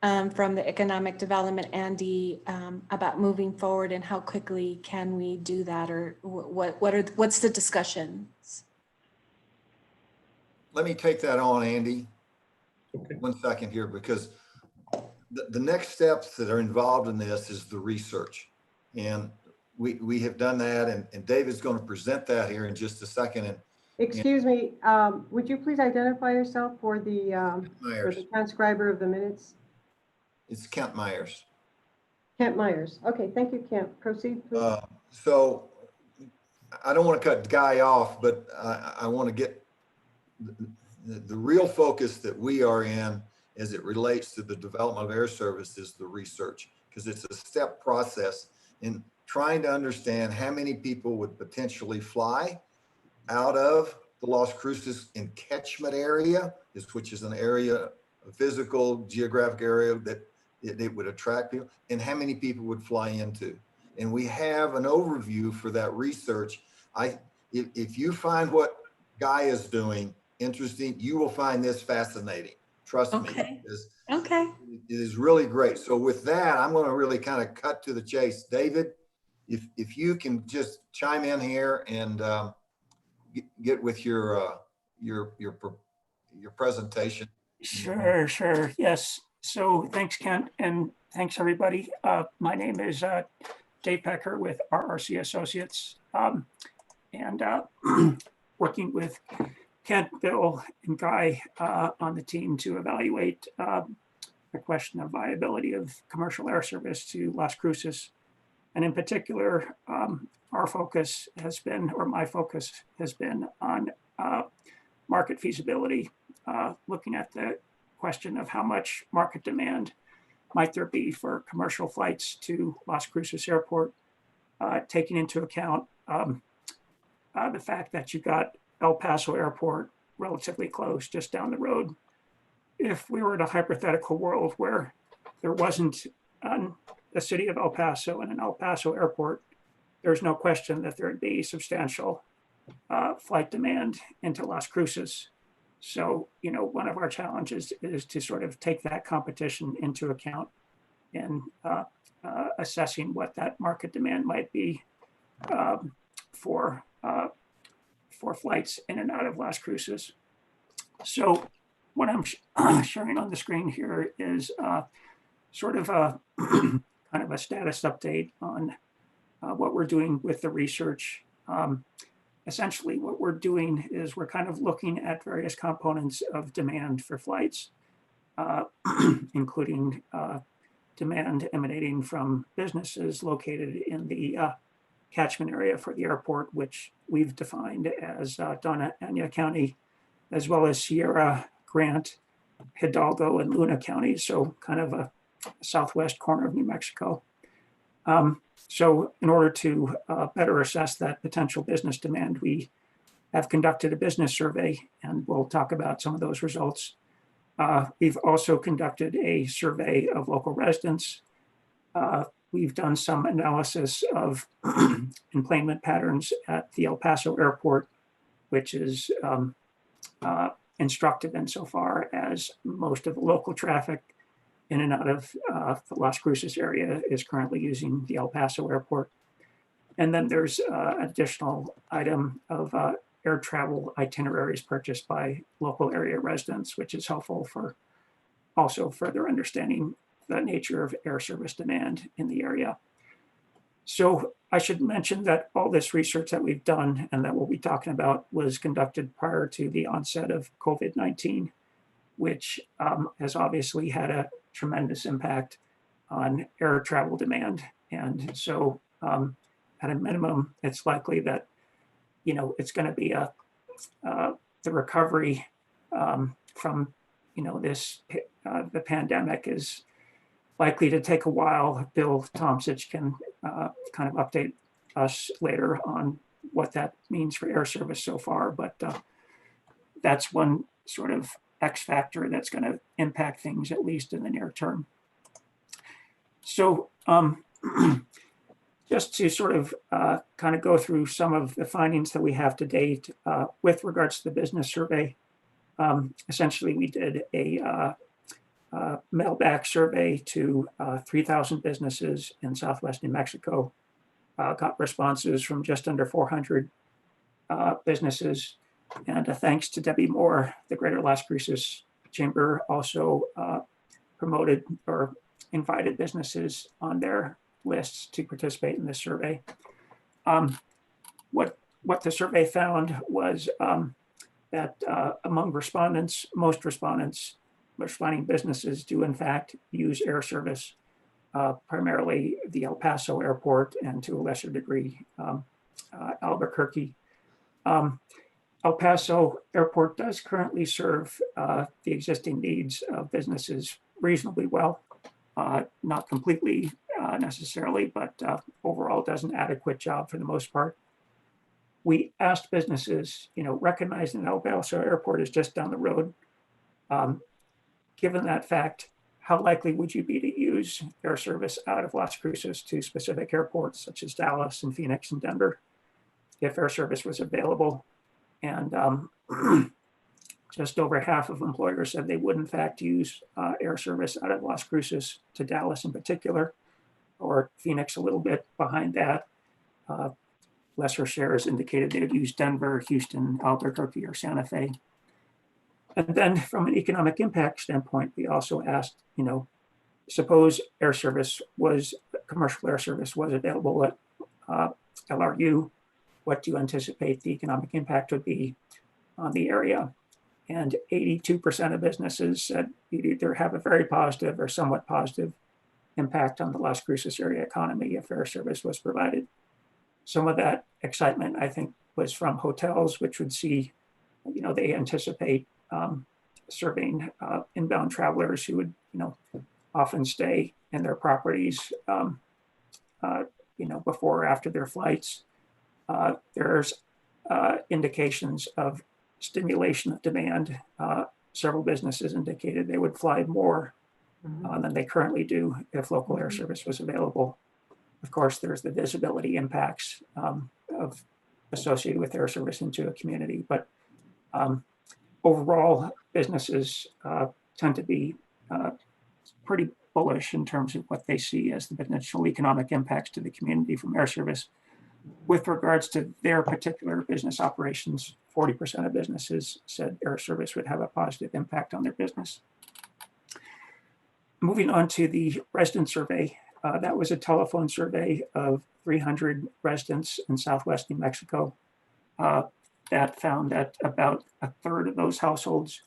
R: from the economic development, Andy, about moving forward, and how quickly can we do that, or what's the discussions?
L: Let me take that on, Andy. Okay. 1 second here, because the next steps that are involved in this is the research. And we have done that, and David's going to present that here in just a second.
B: Excuse me, would you please identify yourself for the transcriber of the minutes?
L: It's Kent Myers.
B: Kent Myers. Okay, thank you, Kent. Proceed, please.
L: So I don't want to cut Guy off, but I want to get the real focus that we are in as it relates to the development of air service is the research, because it's a step process in trying to understand how many people would potentially fly out of the Las Cruces in catchment area, which is an area, a physical geographic area that it would attract people, and how many people would fly into. And we have an overview for that research. If you find what Guy is doing interesting, you will find this fascinating. Trust me.
R: Okay.
L: It is really great. So with that, I'm going to really kind of cut to the chase. David, if you can just chime in here and get with your presentation.
J: Sure. Yes. So thanks, Kent, and thanks everybody. My name is Dave Pecker with RRC Associates, and working with Kent, Bill, and Guy on the team to evaluate the question of viability of commercial air service to Las Cruces. And in particular, our focus has been, or my focus has been, on market feasibility, looking at the question of how much market demand might there be for commercial flights to Las Cruces Airport, taking into account the fact that you've got El Paso Airport relatively close, just down the road. If we were in a hypothetical world where there wasn't the city of El Paso and an El Paso airport, there's no question that there would be substantial flight demand into Las Cruces. So, one of our challenges is to sort of take that competition into account in assessing what that market demand might be for for flights in and out of Las Cruces. So what I'm sharing on the screen here is sort of a kind of a status update on what we're doing with the research. Essentially, what we're doing is we're kind of looking at various components of demand for flights, including demand emanating from businesses located in the catchment area for the airport, which we've defined as Dona Ana County, as well as Sierra, Grant, Hidalgo, and Luna counties, so kind of a southwest corner of New Mexico. So in order to better assess that potential business demand, we have conducted a business survey, and we'll talk about some of those results. We've also conducted a survey of local residents. We've done some analysis of enplanement patterns at the El Paso airport, which is instructive insofar as most of the local traffic in and out of the Las Cruces area is currently using the El Paso airport. And then there's an additional item of air travel itineraries purchased by local area residents, which is helpful for also further understanding the nature of air service demand in the area. So I should mention that all this research that we've done and that we'll be talking about was conducted prior to the onset of COVID-19, which has obviously had a tremendous impact on air travel demand. And so at a minimum, it's likely that, you know, it's going to be the recovery from, you know, this, the pandemic is likely to take a while. Bill Tomsich can kind of update us later on what that means for air service so far, but that's one sort of X factor that's going to impact things, at least in the near term. So just to sort of kind of go through some of the findings that we have to date with regards to the business survey. Essentially, we did a mailback survey to 3,000 businesses in Southwest New Mexico, got responses from just under 400 businesses. And thanks to Debbie Moore, the Greater Las Cruces Chamber also promoted or invited businesses on their lists to participate in this survey. What the survey found was that among respondents, most responding businesses do in fact use air service, primarily the El Paso airport and to a lesser degree, Albuquerque. El Paso airport does currently serve the existing needs of businesses reasonably well, not completely necessarily, but overall does an adequate job for the most part. We asked businesses, you know, recognizing that El Paso airport is just down the road. Given that fact, how likely would you be to use air service out of Las Cruces to specific airports such as Dallas and Phoenix and Denver if air service was available? And just over half of employers said they would in fact use air service out of Las Cruces to Dallas in particular, or Phoenix a little bit behind that. Lesser shares indicated they would use Denver, Houston, Albuquerque, or Santa Fe. And then from an economic impact standpoint, we also asked, you know, suppose air service was, commercial air service was available at LRU, what do you anticipate the economic impact would be on the area? And 82% of businesses said you'd either have a very positive or somewhat positive impact on the Las Cruces area economy if air service was provided. Some of that excitement, I think, was from hotels, which would see, you know, they anticipate serving inbound travelers who would, you know, often stay in their properties, you know, before or after their flights. There's indications of stimulation of demand. Several businesses indicated they would fly more than they currently do if local air service was available. Of course, there's the visibility impacts of associated with air service into a community, but overall, businesses tend to be pretty bullish in terms of what they see as the potential economic impacts to the community from air service. With regards to their particular business operations, 40% of businesses said air service would have a positive impact on their business. Moving on to the resident survey, that was a telephone survey of 300 residents in Southwest New Mexico. That found that about a third of those households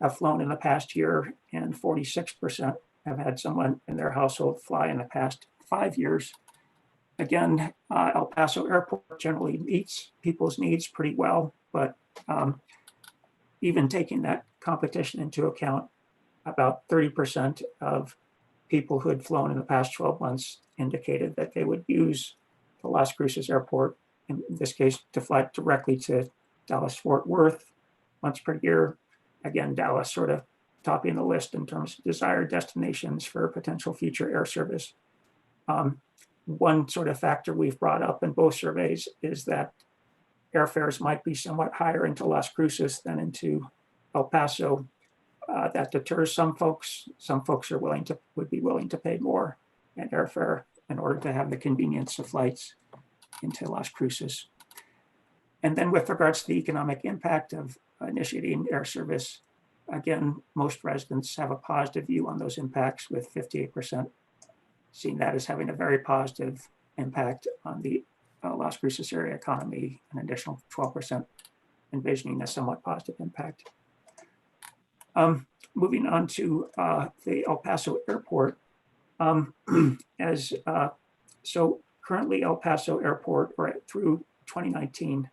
J: have flown in the past year, and 46% have had someone in their household fly in the past 5 years. Again, El Paso Airport generally meets people's needs pretty well, but even taking that competition into account, about 30% of people who had flown in the past 12 months indicated that they would use the Las Cruces Airport, in this case, to fly directly to Dallas-Fort Worth once per year. Again, Dallas sort of topping the list in terms of desired destinations for potential future air service. One sort of factor we've brought up in both surveys is that airfares might be somewhat higher into Las Cruces than into El Paso. That deters some folks. Some folks are would be willing to pay more in airfare in order to have the convenience of flights into Las Cruces. And then with regards to the economic impact of initiating air service, again, most residents have a positive view on those impacts, with 58% seeing that as having a very positive impact on the Las Cruces area economy, an additional 12% envisioning a somewhat positive impact. Moving on to the El Paso Airport. So currently El Paso Airport, or through 2019,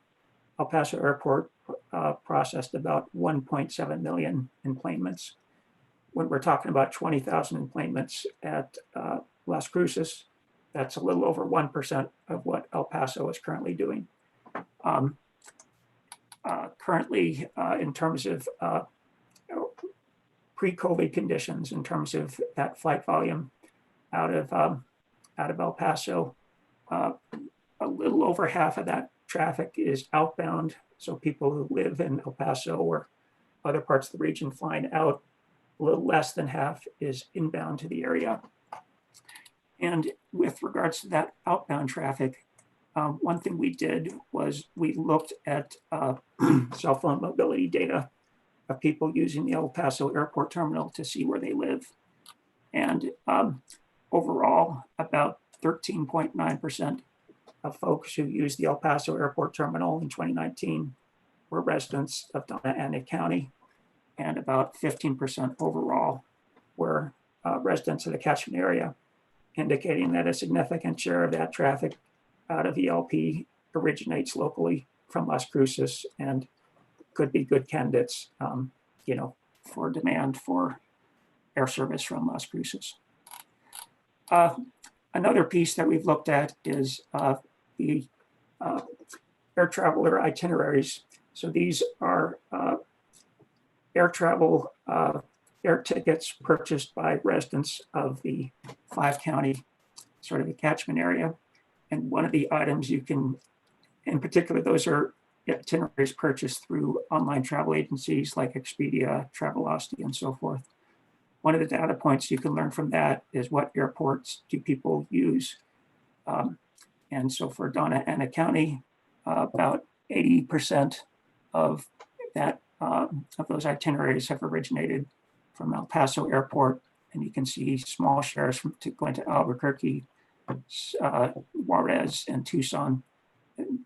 J: El Paso Airport processed about 1.7 million enplanements. When we're talking about 20,000 enplanements at Las Cruces, that's a little over 1% of what El Paso is currently doing. Currently, in terms of pre-COVID conditions, in terms of that flight volume out of El Paso, a little over half of that traffic is outbound. So people who live in El Paso or other parts of the region flying out. A little less than half is inbound to the area. And with regards to that outbound traffic, one thing we did was we looked at cell phone mobility data of people using the El Paso Airport terminal to see where they live. And overall, about 13.9% of folks who used the El Paso Airport terminal in 2019 were residents of Donna Ana County, and about 15% overall were residents of the catchment area, indicating that a significant share of that traffic out of ELP originates locally from Las Cruces and could be good candidates, for demand for air service from Las Cruces. Another piece that we've looked at is the air traveler itineraries. So these are air travel air tickets purchased by residents of the 5-county sort of the catchment area. And one of the items you can, in particular, those are itineraries purchased through online travel agencies like Expedia, Travelocity, and so forth. One of the data points you can learn from that is what airports do people use. And so for Donna Ana County, about 80% of that of those itineraries have originated from El Paso Airport, and you can see small shares from going to Albuquerque, Juarez, and Tucson.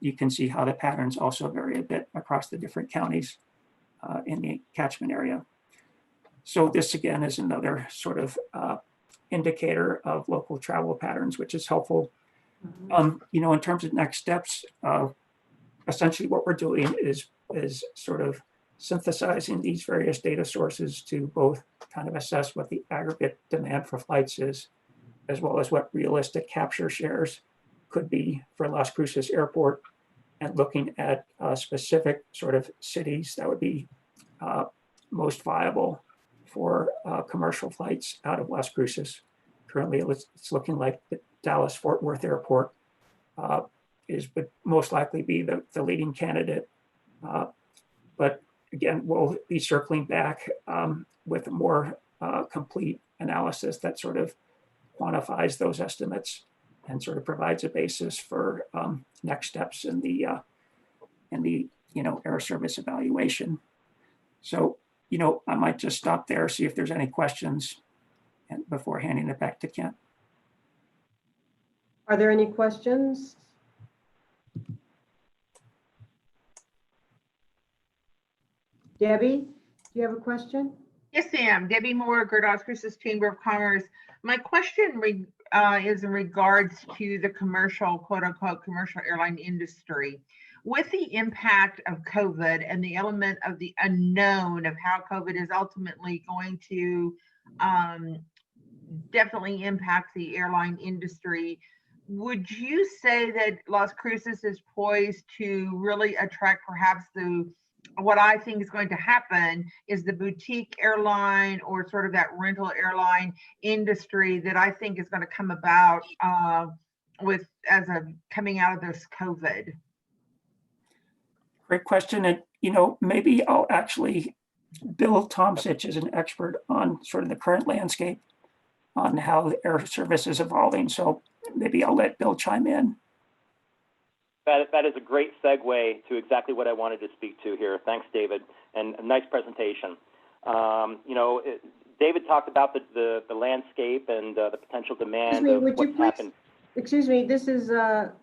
J: You can see how the patterns also vary a bit across the different counties in the catchment area. So this again is another sort of indicator of local travel patterns, which is helpful. In terms of next steps, essentially what we're doing is sort of synthesizing these various data sources to both kind of assess what the aggregate demand for flights is, as well as what realistic capture shares could be for Las Cruces Airport, and looking at specific sort of cities that would be most viable for commercial flights out of Las Cruces. Currently, it's looking like the Dallas-Fort Worth Airport would most likely be the leading candidate. But again, we'll be circling back with a more complete analysis that sort of quantifies those estimates and sort of provides a basis for next steps in the air service evaluation. So, I might just stop there, see if there's any questions and before handing it back to Kent.
B: Are there any questions? Debbie, do you have a question?
C: Yes, ma'am. Debbie Moore, Greater Las Cruces Chamber of Commerce. My question is in regards to the commercial, quote unquote, commercial airline industry. With the impact of COVID and the element of the unknown of how COVID is ultimately going to definitely impact the airline industry, would you say that Las Cruces is poised to really attract perhaps what I think is going to happen is the boutique airline or sort of that rental airline industry that I think is going to come about coming out of this COVID?
J: Great question. And, maybe I'll actually, Bill Tomsich is an expert on sort of the current landscape on how the air service is evolving. So maybe I'll let Bill chime in.
F: That is a great segue to exactly what I wanted to speak to here. Thanks, David, and a nice presentation. David talked about the landscape and the potential demand of what's happened.
B: Excuse me, this is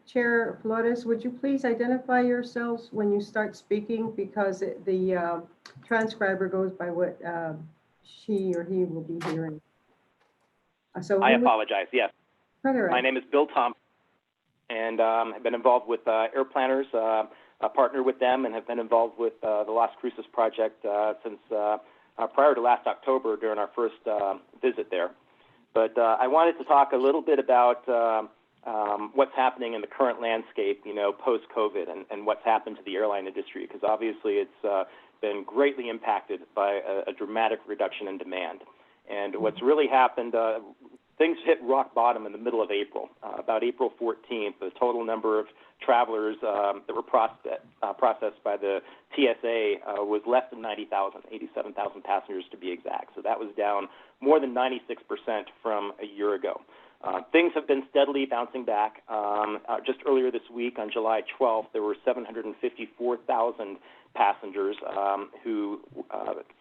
B: Chair Flores. Would you please identify yourselves when you start speaking, because the transcriber goes by what she or he will be hearing.
F: I apologize, yes.
B: Right.
F: My name is Bill Thompson, and I've been involved with Air Planners, partnered with them, and have been involved with the Las Cruces project since prior to last October during our first visit there. But I wanted to talk a little bit about what's happening in the current landscape, post-COVID, and what's happened to the airline industry, because obviously it's been greatly impacted by a dramatic reduction in demand. And what's really happened, things hit rock bottom in the middle of April. About April 14th, the total number of travelers that were processed by the TSA was less than 90,000, 87,000 passengers to be exact. So that was down more than 96% from a year ago. Things have been steadily bouncing back. Just earlier this week, on July 12th, there were 754,000 passengers who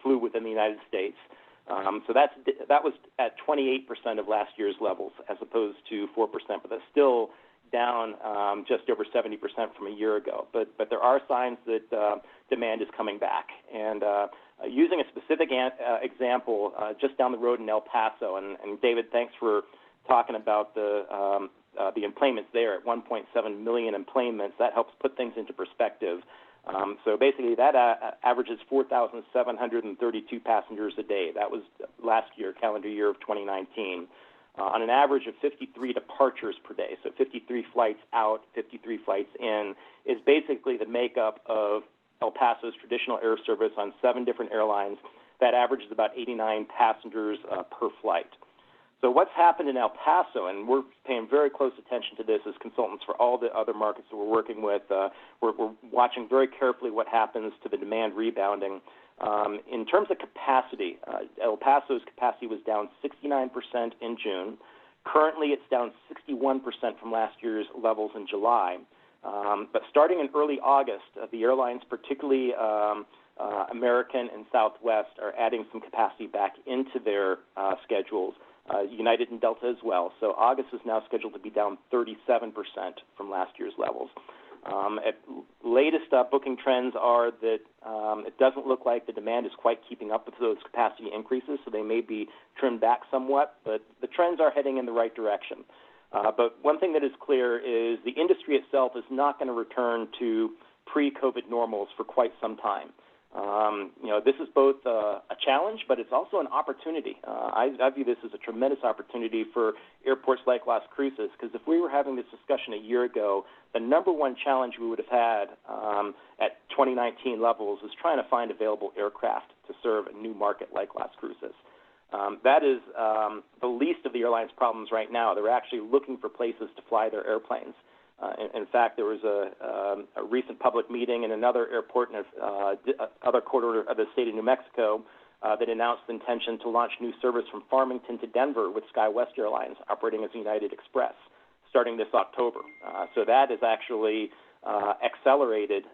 F: flew within the United States. So that was at 28% of last year's levels, as opposed to 4%, but that's still down just over 70% from a year ago. But there are signs that demand is coming back. And using a specific example, just down the road in El Paso, and David, thanks for talking about the enplanements there at 1.7 million enplanements. That helps put things into perspective. So basically that averages 4,732 passengers a day. That was last year, calendar year of 2019, on an average of 53 departures per day. So 53 flights out, 53 flights in is basically the makeup of El Paso's traditional air service on 7 different airlines. That averages about 89 passengers per flight. So what's happened in El Paso, and we're paying very close attention to this as consultants for all the other markets that we're working with, we're watching very carefully what happens to the demand rebounding. In terms of capacity, El Paso's capacity was down 69% in June. Currently, it's down 61% from last year's levels in July. But starting in early August, the airlines, particularly American and Southwest, are adding some capacity back into their schedules. United and Delta as well. So August is now scheduled to be down 37% from last year's levels. Latest booking trends are that it doesn't look like the demand is quite keeping up with those capacity increases, so they may be trimmed back somewhat, but the trends are heading in the right direction. But one thing that is clear is the industry itself is not going to return to pre-COVID normals for quite some time. This is both a challenge, but it's also an opportunity. I view this as a tremendous opportunity for airports like Las Cruces, because if we were having this discussion a year ago, the number one challenge we would have had at 2019 levels is trying to find available aircraft to serve a new market like Las Cruces. That is the least of the airline's problems right now. They're actually looking for places to fly their airplanes. In fact, there was a recent public meeting in another airport in other corridor of the state of New Mexico that announced the intention to launch new service from Farmington to Denver with SkyWest Airlines operating as United Express. starting this October. So that is actually accelerated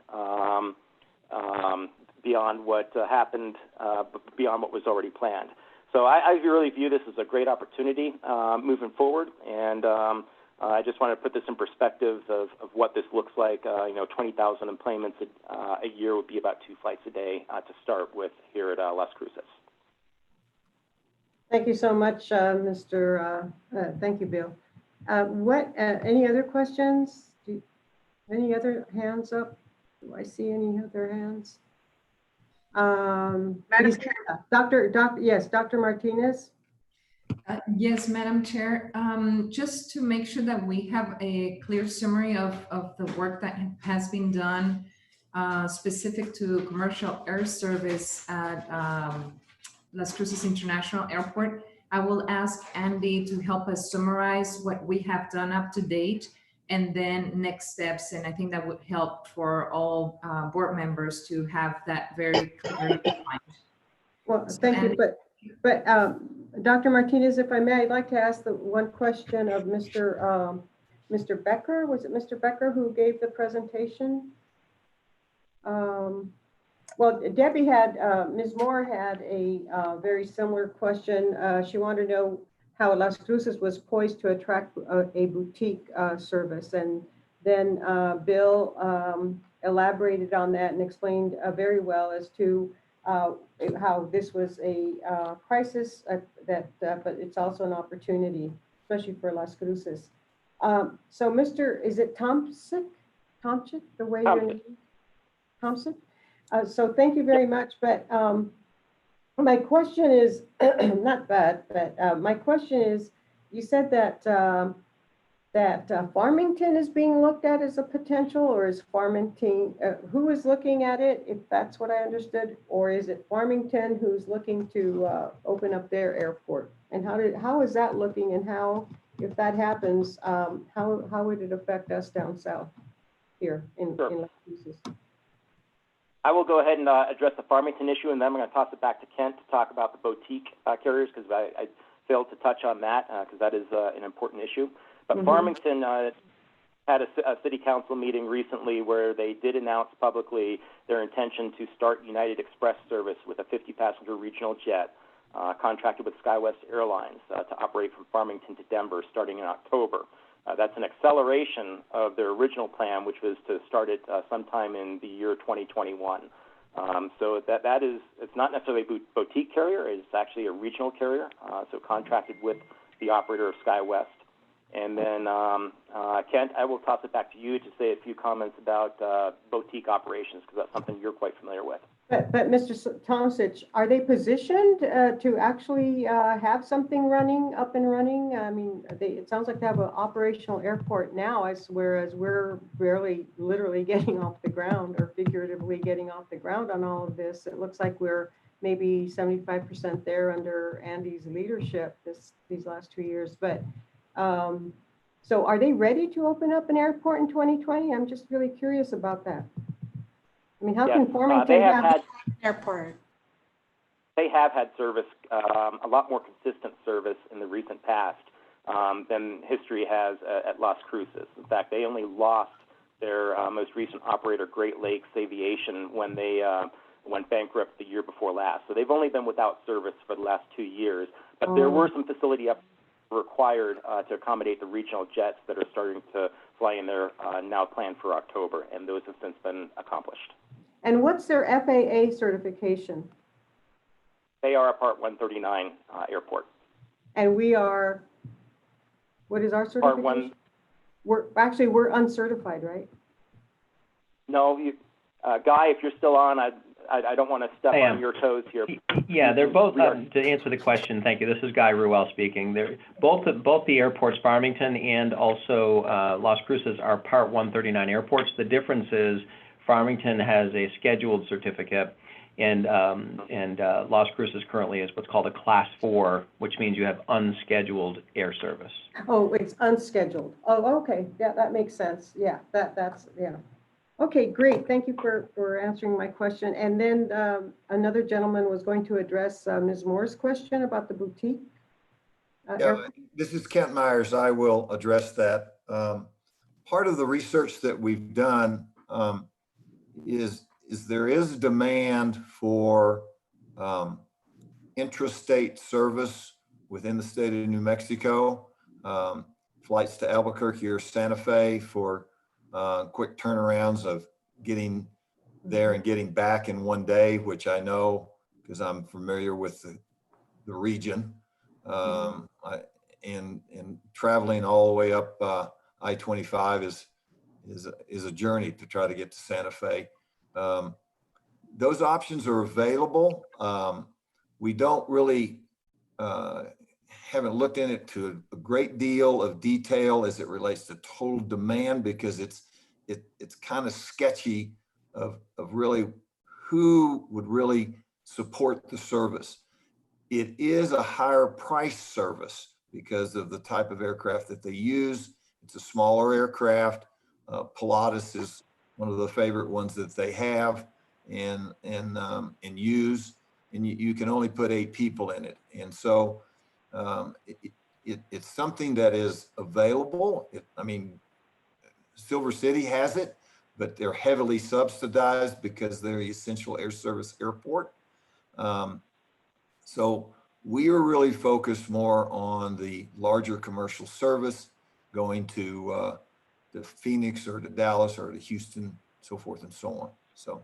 F: beyond what happened, beyond what was already planned. So I really view this as a great opportunity moving forward, and I just want to put this in perspective of what this looks like. 20,000 employments a year would be about 2 flights a day to start with here at Las Cruces.
B: Thank you so much, thank you, Bill. Any other questions? Any other hands up? Do I see any other hands?
C: Madam Chair.
B: Dr. Martinez.
S: Yes, Madam Chair. Just to make sure that we have a clear summary of the work that has been done specific to commercial air service at Las Cruces International Airport, I will ask Andy to help us summarize what we have done up to date and then next steps. And I think that would help for all board members to have that very clearly defined.
B: Well, thank you. But Dr. Martinez, if I may, I'd like to ask the one question of Mr. Becker. Was it Mr. Becker who gave the presentation? Well, Debbie had, Ms. Moore had a very similar question. She wanted to know how Las Cruces was poised to attract a boutique service. And then Bill elaborated on that and explained very well as to how this was a crisis, but it's also an opportunity, especially for Las Cruces. So is it Thompson, the way your name is? Thompson? So thank you very much, but my question is, not bad, but my question is, you said that Farmington is being looked at as a potential, or is Farmington, who is looking at it, if that's what I understood, or is it Farmington who's looking to open up their airport? And how is that looking, and how, if that happens, how would it affect us down south here in Las Cruces?
F: I will go ahead and address the Farmington issue, and then I'm going to toss it back to Kent to talk about the boutique carriers, because I failed to touch on that, because that is an important issue. But Farmington had a city council meeting recently where they did announce publicly their intention to start United Express service with a 50-passenger regional jet contracted with SkyWest Airlines to operate from Farmington to Denver starting in October. That's an acceleration of their original plan, which was to start it sometime in the year 2021. So that is, it's not necessarily a boutique carrier, it's actually a regional carrier, so contracted with the operator of SkyWest. And then, Kent, I will toss it back to you to say a few comments about boutique operations, because that's something you're quite familiar with.
B: But Mr. Tomasic, are they positioned to actually have something up and running? I mean, it sounds like they have an operational airport now, whereas we're barely literally getting off the ground, or figuratively getting off the ground on all of this. It looks like we're maybe 75% there under Andy's leadership these last 2 years. But so are they ready to open up an airport in 2020? I'm just really curious about that. I mean, how can Farmington have an airport?
F: They have had service, a lot more consistent service in the recent past than history has at Las Cruces. In fact, they only lost their most recent operator, Great Lakes Aviation, when they went bankrupt the year before last. So they've only been without service for the last 2 years. But there were some facility upgrades required to accommodate the regional jets that are starting to fly in there now planned for October, and those have since been accomplished.
B: And what's their FAA certification?
F: They are a Part 139 airport.
B: And we are, what is our certification?
F: Part 1.
B: We're uncertified, right?
F: No, Guy, if you're still on, I don't want to step on your toes here.
Q: Yeah, they're both, to answer the question, thank you. This is Guy Ruel speaking. They're both the airports, Farmington and also Las Cruces, are Part 139 airports. The difference is Farmington has a scheduled certificate, and Las Cruces currently is what's called a Class 4, which means you have unscheduled air service.
B: Oh, it's unscheduled. Oh, okay. Yeah, that makes sense. Yeah, that's, yeah. Okay, great. Thank you for answering my question. And then another gentleman was going to address Ms. Moore's question about the boutique.
L: Yeah, this is Kent Myers. I will address that. Part of the research that we've done is there is demand for intrastate service within the state of New Mexico. Flights to Albuquerque or Santa Fe for quick turnarounds of getting there and getting back in one day, which I know because I'm familiar with the region. And traveling all the way up I-25 is a journey to try to get to Santa Fe. Those options are available. We don't really haven't looked in it to a great deal of detail as it relates to total demand, because it's kind of sketchy of really who would really support the service. It is a higher price service because of the type of aircraft that they use. It's a smaller aircraft. Pilatus is one of the favorite ones that they have and use, and you can only put 8 people in it. And so it's something that is available. I mean, Silver City has it, but they're heavily subsidized because they're the essential air service airport. So we are really focused more on the larger commercial service going to Phoenix or to Dallas or to Houston, so forth and so on. So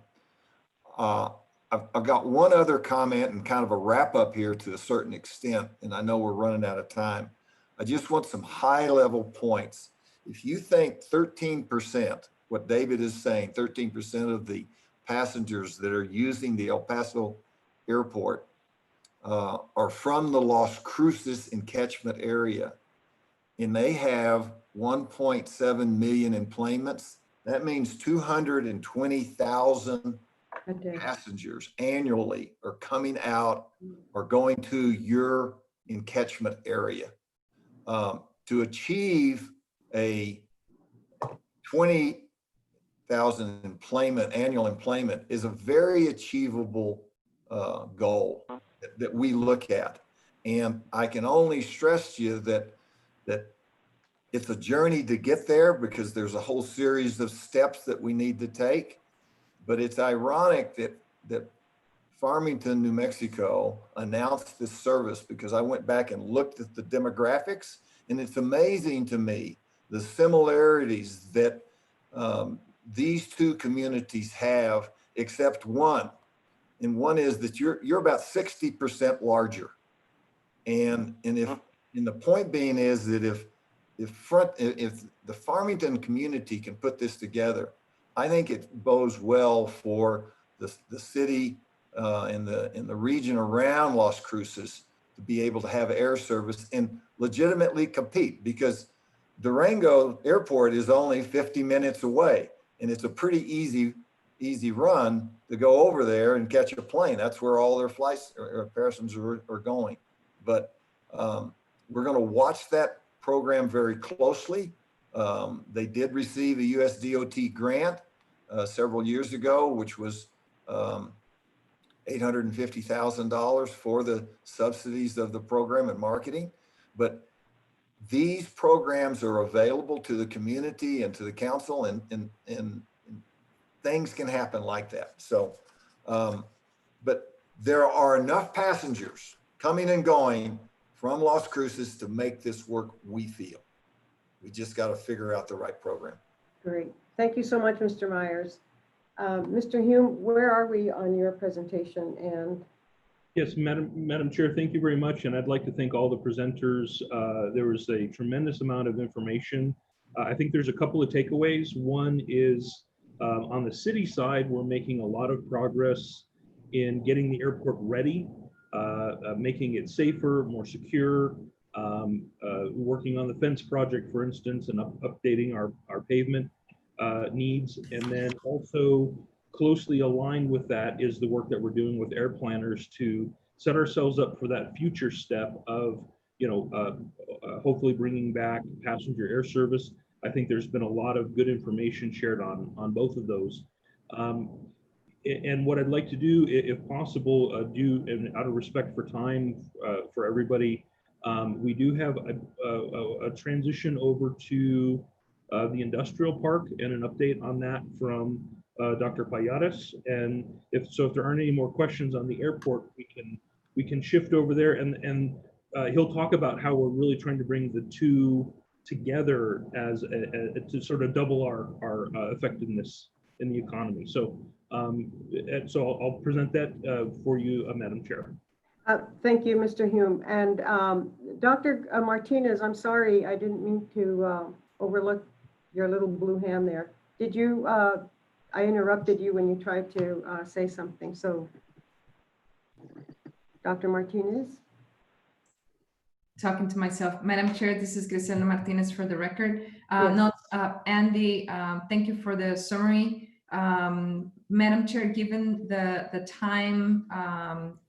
L: I've got one other comment and kind of a wrap up here to a certain extent, and I know we're running out of time. I just want some high level points. If you think 13%, what David is saying, 13% of the passengers that are using the El Paso airport are from the Las Cruces and catchment area, and they have 1.7 million enplanements. That means 220,000 passengers annually are coming out or going to your catchment area. To achieve a 20,000 annual enplanement is a very achievable goal that we look at. And I can only stress to you that it's a journey to get there, because there's a whole series of steps that we need to take. But it's ironic that Farmington, New Mexico announced this service, because I went back and looked at the demographics, and it's amazing to me the similarities that these two communities have, except one. And one is that you're about 60% larger. And the point being is that if the Farmington community can put this together, I think it bodes well for the city and the region around Las Cruces to be able to have air service and legitimately compete, because Durango Airport is only 50 minutes away, and it's a pretty easy run to go over there and catch a plane. That's where all their flights or passengers are going. But we're going to watch that program very closely. They did receive a US DOT grant several years ago, which was $850,000 for the subsidies of the program and marketing. But these programs are available to the community and to the council, and things can happen like that. So, but there are enough passengers coming and going from Las Cruces to make this work, we feel. We just got to figure out the right program.
B: Great. Thank you so much, Mr. Myers. Mr. Hume, where are we on your presentation? And
H: yes, Madam Chair, thank you very much. And I'd like to thank all the presenters. There was a tremendous amount of information. I think there's a couple of takeaways. One is on the city side, we're making a lot of progress in getting the airport ready, making it safer, more secure, working on the fence project, for instance, and updating our pavement needs. And then also closely aligned with that is the work that we're doing with air planners to set ourselves up for that future step of, hopefully bringing back passenger air service. I think there's been a lot of good information shared on both of those. And what I'd like to do, if possible, and out of respect for time for everybody, we do have a transition over to the industrial park and an update on that from Dr. Payares. And if there aren't any more questions on the airport, we can shift over there, and he'll talk about how we're really trying to bring the two together as to sort of double our effectiveness in the economy. So I'll present that for you, Madam Chair.
B: Thank you, Mr. Hume. And Dr. Martinez, I'm sorry, I didn't mean to overlook your little blue hand there. Did you, I interrupted you when you tried to say something. So, Dr. Martinez?
S: Talking to myself. Madam Chair, this is Griselda Martinez for the record.
B: Yes.
S: Andy, thank you for the summary. Madam Chair, given the time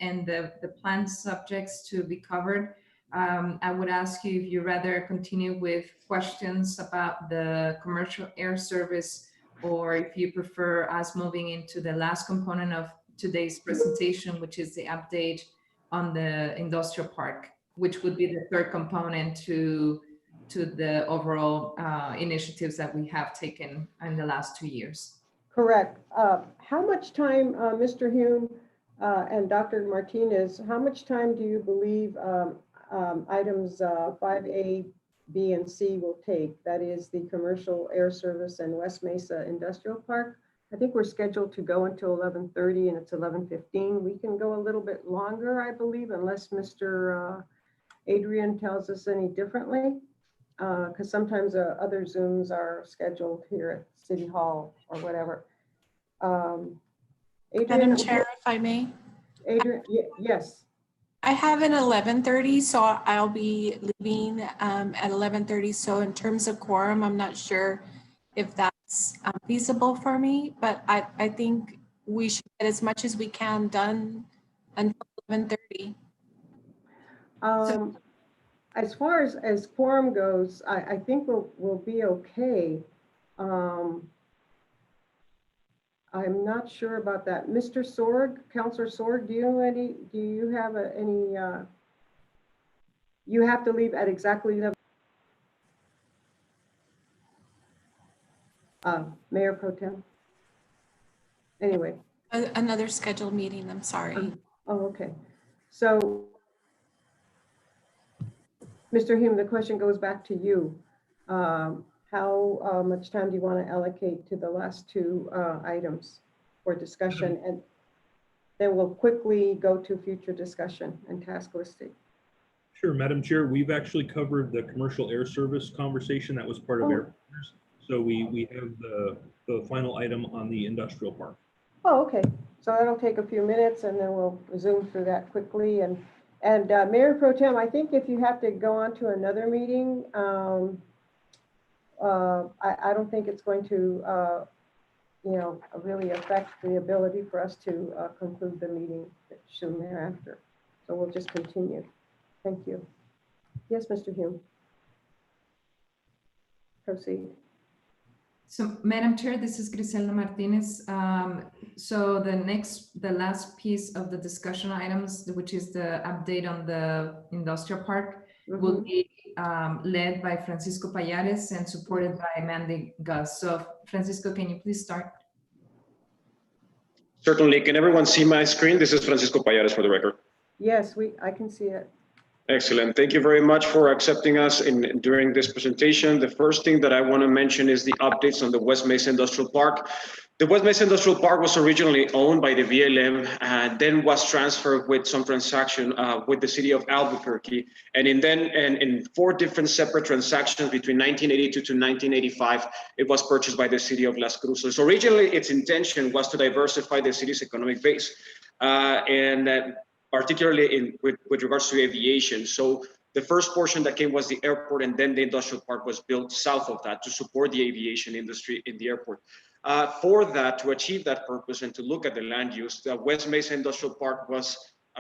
S: and the planned subjects to be covered, I would ask you if you rather continue with questions about the commercial air service, or if you prefer us moving into the last component of today's presentation, which is the update on the industrial park, which would be the third component to the overall initiatives that we have taken in the last 2 years.
B: Correct. How much time, Mr. Hume and Dr. Martinez, how much time do you believe items 5A, B, and C will take? That is the commercial air service and West Mesa Industrial Park. I think we're scheduled to go until 11:30 and it's 11:15. We can go a little bit longer, I believe, unless Mr. Adrian tells us any differently, because sometimes other Zooms are scheduled here at City Hall or whatever. Adrian,
R: Madam Chair, if I may.
B: Adrian, yes.
R: I have an 11:30, so I'll be leaving at 11:30. So in terms of quorum, I'm not sure if that's feasible for me, but I think we should get as much as we can done until 11:30.
B: As far as quorum goes, I think we'll be okay. I'm not sure about that. Mr. Sorg, Councilor Sorg, do you have any, you have to leave at exactly the, Mayor Pro Tem? Anyway.
R: Another scheduled meeting, I'm sorry.
B: Oh, okay. So, Mr. Hume, the question goes back to you. How much time do you want to allocate to the last two items for discussion? And then we'll quickly go to future discussion and task listing.
H: Sure, Madam Chair, we've actually covered the commercial air service conversation that was part of Air Partners. So we have the final item on the industrial park.
B: Oh, okay. So that'll take a few minutes and then we'll zoom through that quickly. And Mayor Pro Tem, I think if you have to go on to another meeting, I don't think it's going to, really affect the ability for us to conclude the meeting soon thereafter. So we'll just continue. Thank you. Yes, Mr. Hume. Proceed.
S: So, Madam Chair, this is Griselda Martinez. So the last piece of the discussion items, which is the update on the industrial park, will be led by Francisco Payares and supported by Mandy Gus. So, Francisco, can you please start?
M: Certainly. Can everyone see my screen? This is Francisco Payares for the record.
B: Yes, I can see it.
M: Excellent. Thank you very much for accepting us during this presentation. The first thing that I want to mention is the updates on the West Mesa Industrial Park. The West Mesa Industrial Park was originally owned by the VLM and then was transferred with some transaction with the city of Albuquerque. And in 4 different separate transactions between 1982 to 1985, it was purchased by the city of Las Cruces. Originally, its intention was to diversify the city's economic base. Particularly with regards to aviation. So the first portion that came was the airport, and then the industrial park was built south of that to support the aviation industry in the airport. For that, to achieve that purpose and to look at the land use, the West Mesa Industrial Park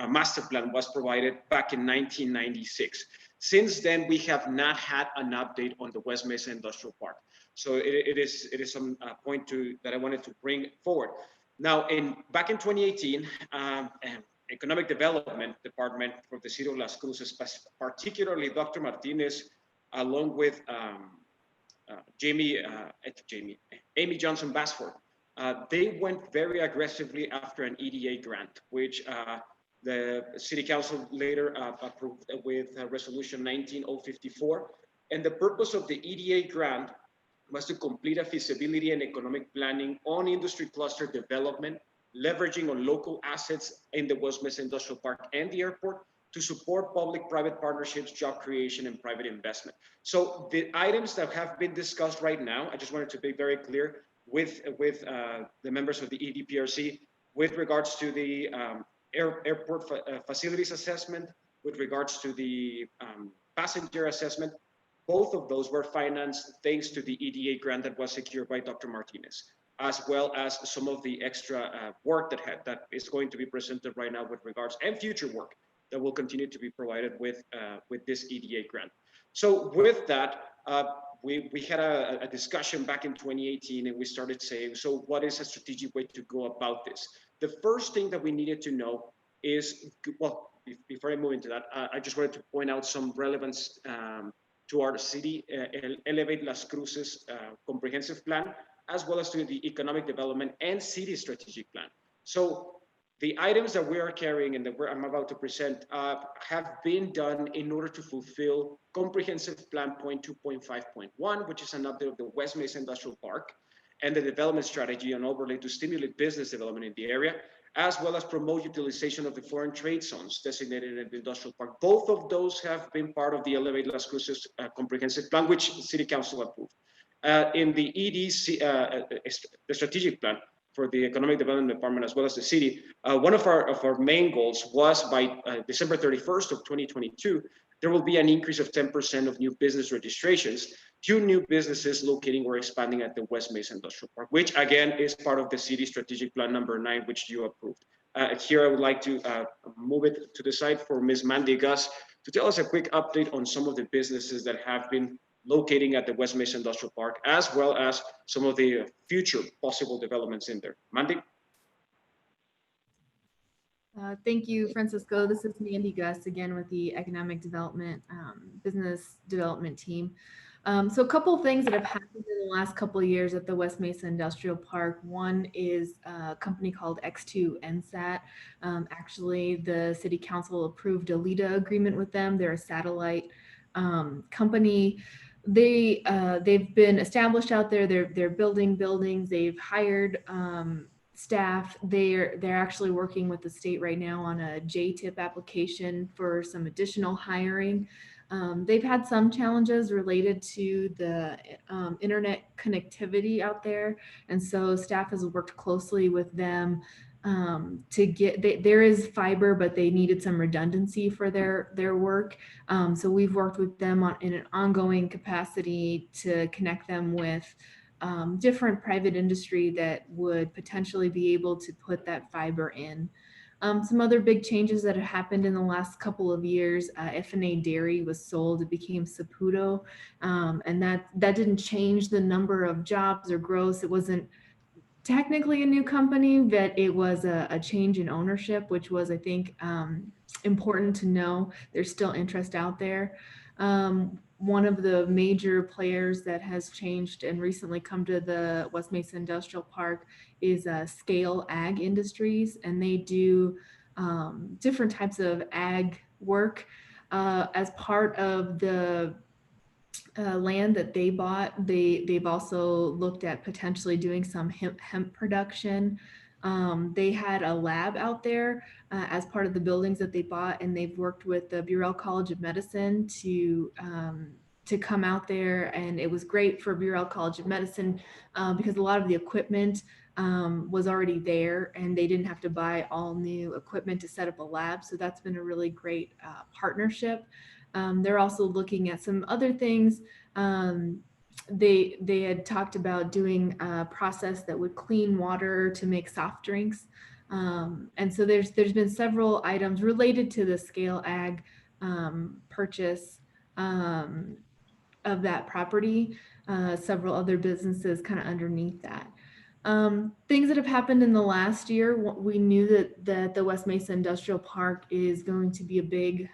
M: master plan was provided back in 1996. Since then, we have not had an update on the West Mesa Industrial Park. So it is some point that I wanted to bring forward. Now, back in 2018, Economic Development Department for the city of Las Cruces, particularly Dr. Martinez, along with Amy Johnson Basford, they went very aggressively after an EDA grant, which the City Council later approved with Resolution 19054. And the purpose of the EDA grant was to complete a feasibility and economic planning on industry cluster development, leveraging on local assets in the West Mesa Industrial Park and the airport to support public-private partnerships, job creation, and private investment. So the items that have been discussed right now, I just wanted to be very clear with the members of the EDPRC with regards to the airport facilities assessment, with regards to the passenger assessment. Both of those were financed thanks to the EDA grant that was secured by Dr. Martinez, as well as some of the extra work that is going to be presented right now with regards, and future work that will continue to be provided with this EDA grant. So with that, we had a discussion back in 2018, and we started saying, so what is a strategic way to go about this? The first thing that we needed to know is, well, before I move into that, I just wanted to point out some relevance to our city, Elevate Las Cruces comprehensive plan, as well as to the economic development and city strategic plan. So the items that we are carrying and that I'm about to present have been done in order to fulfill comprehensive plan point 2.5.1, which is an update of the West Mesa Industrial Park and the development strategy and overlay to stimulate business development in the area, as well as promote utilization of the foreign trade zones designated in the industrial park. Both of those have been part of the Elevate Las Cruces comprehensive plan, which the City Council approved. In the EDC, the strategic plan for the Economic Development Department, as well as the city, one of our main goals was by December 31st of 2022, there will be an increase of 10% of new business registrations, 2 new businesses locating or expanding at the West Mesa Industrial Park, which again is part of the city strategic plan number 9, which you approved. Here I would like to move it to the side for Ms. Mandy Gus to tell us a quick update on some of the businesses that have been locating at the West Mesa Industrial Park, as well as some of the future possible developments in there. Mandy?
O: Thank you, Francisco. This is Mandy Gus again with the Economic Development Business Development Team. So a couple of things that have happened in the last couple of years at the West Mesa Industrial Park. One is a company called X2 NSAT. Actually, the City Council approved a LIDA agreement with them. They're a satellite company. They've been established out there. They're building buildings. They've hired staff. They're actually working with the state right now on a JTIP application for some additional hiring. They've had some challenges related to the internet connectivity out there, and so staff has worked closely with them to get, there is fiber, but they needed some redundancy for their work. So we've worked with them in an ongoing capacity to connect them with different private industry that would potentially be able to put that fiber in. Some other big changes that have happened in the last couple of years, F&A Dairy was sold, it became Saputo, and that didn't change the number of jobs or growth. It wasn't technically a new company, but it was a change in ownership, which was, I think, important to know. There's still interest out there. One of the major players that has changed and recently come to the West Mesa Industrial Park is Scale Ag Industries, and they do different types of ag work. As part of the land that they bought, they've also looked at potentially doing some hemp production. They had a lab out there as part of the buildings that they bought, and they've worked with the Burrell College of Medicine to come out there, and it was great for Burrell College of Medicine because a lot of the equipment was already there, and they didn't have to buy all new equipment to set up a lab. So that's been a really great partnership. They're also looking at some other things. They had talked about doing a process that would clean water to make soft drinks. And so there's been several items related to the Scale Ag purchase of that property, several other businesses kind of underneath that. Things that have happened in the last year, we knew that the West Mesa Industrial Park is going to be a big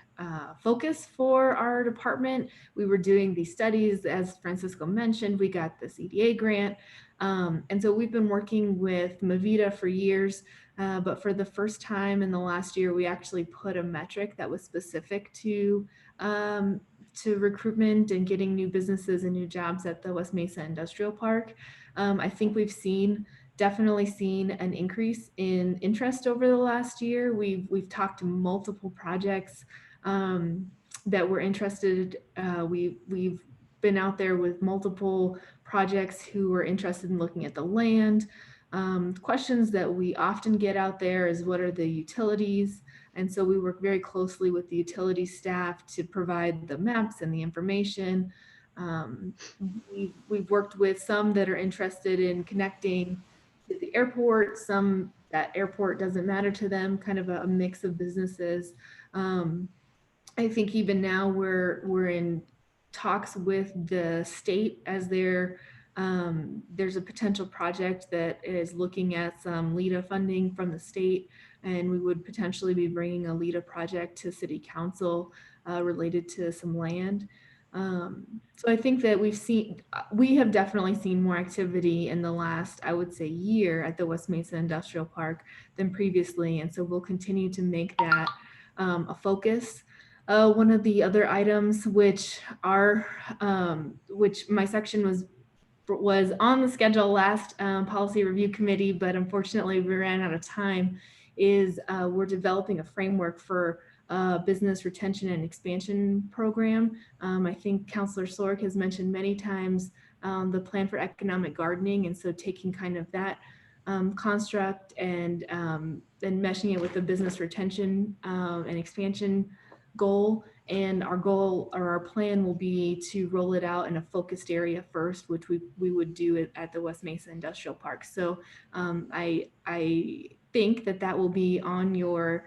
O: focus for our department. We were doing these studies, as Francisco mentioned, we got the CDA grant. And so we've been working with Mavita for years, but for the first time in the last year, we actually put a metric that was specific to recruitment and getting new businesses and new jobs at the West Mesa Industrial Park. I think we've definitely seen an increase in interest over the last year. We've talked to multiple projects that were interested. We've been out there with multiple projects who were interested in looking at the land. Questions that we often get out there is, what are the utilities? And so we work very closely with the utility staff to provide the maps and the information. We've worked with some that are interested in connecting to the airport, some that airport doesn't matter to them, kind of a mix of businesses. I think even now we're in talks with the state as there's a potential project that is looking at some LEDA funding from the state, and we would potentially be bringing a LEDA project to City Council related to some land. So I think that we have definitely seen more activity in the last, I would say, year at the West Mesa Industrial Park than previously. And so we'll continue to make that a focus. One of the other items which my section was on the schedule last policy review committee, but unfortunately we ran out of time, is we're developing a framework for business retention and expansion program. I think Councillor Sorg has mentioned many times the plan for economic gardening, and so taking kind of that construct and meshing it with the business retention and expansion goal. And our goal or our plan will be to roll it out in a focused area first, which we would do at the West Mesa Industrial Park. So I think that will be on your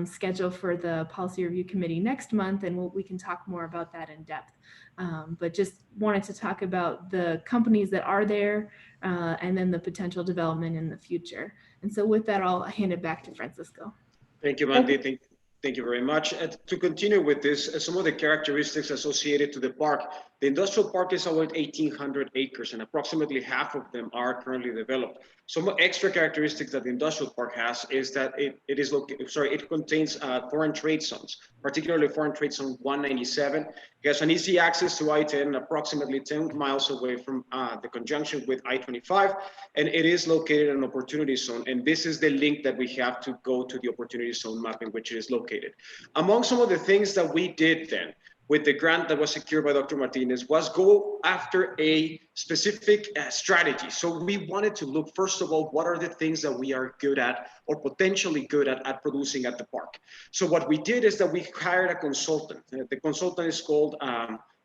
O: schedule for the policy review committee next month, and we can talk more about that in depth. But just wanted to talk about the companies that are there and then the potential development in the future. And so with that, I'll hand it back to Francisco.
M: Thank you, Mandy. Thank you very much. To continue with this, some of the characteristics associated to the park. The industrial park is about 1,800 acres, and approximately half of them are currently developed. Some extra characteristics that the industrial park has is that it contains foreign trade zones, particularly foreign trade zone 197. It has an easy access to I-10, approximately 10 miles away from the conjunction with I-25, and it is located in an opportunity zone. And this is the link that we have to go to the opportunity zone map in which it is located. Among some of the things that we did then, with the grant that was secured by Dr. Martinez, was go after a specific strategy. So we wanted to look, first of all, what are the things that we are good at or potentially good at producing at the park. So what we did is that we hired a consultant. The consultant is called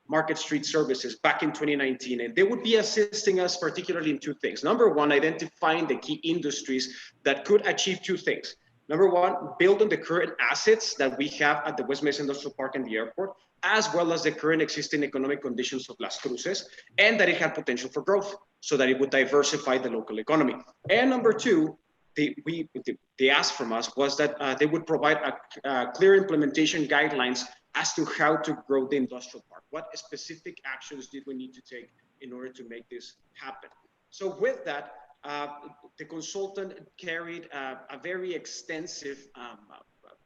M: Market Street Services back in 2019, and they would be assisting us particularly in two things. Number one, identifying the key industries that could achieve two things. Number one, build on the current assets that we have at the West Mesa Industrial Park and the airport, as well as the current existing economic conditions of Las Cruces, and that it had potential for growth so that it would diversify the local economy. And number two, they asked from us was that they would provide a clear implementation guidelines as to how to grow the industrial park. What specific actions did we need to take in order to make this happen? So with that, the consultant carried a very extensive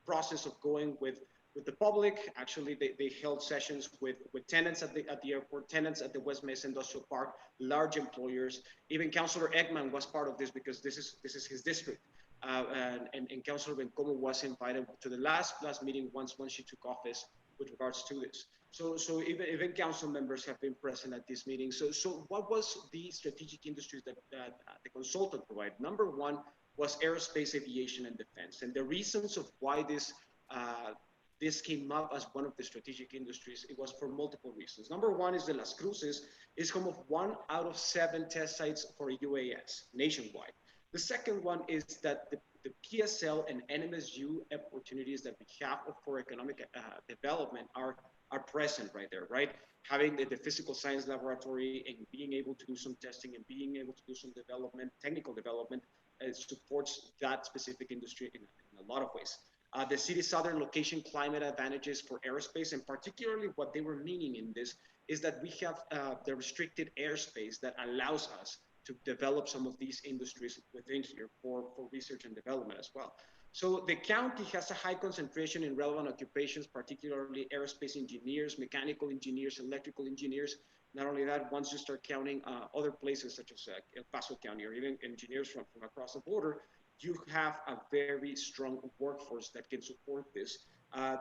M: process of going with the public. Actually, they held sessions with tenants at the airport, tenants at the West Mesa Industrial Park, large employers. Even Councillor Eggman was part of this because this is his district. And Councillor Bencomo was invited to the last meeting once she took office with regards to this. So even council members have been present at this meeting. So what was the strategic industries that the consultant provided? Number one was aerospace, aviation, and defense. And the reasons of why this came up as one of the strategic industries, it was for multiple reasons. Number one is that Las Cruces is home of 1 out of 7 test sites for UAS nationwide. The second one is that the PSL and NMSU opportunities that we have for economic development are are present right there, right? Having the physical science laboratory and being able to do some testing and being able to do some development, technical development, supports that specific industry in a lot of ways. The city's southern location climate advantages for aerospace, and particularly what they were meaning in this is that we have the restricted airspace that allows us to develop some of these industries within here for research and development as well. So the county has a high concentration in relevant occupations, particularly aerospace engineers, mechanical engineers, electrical engineers. Not only that, once you start counting other places such as El Paso County or even engineers from across the border, you have a very strong workforce that can support this.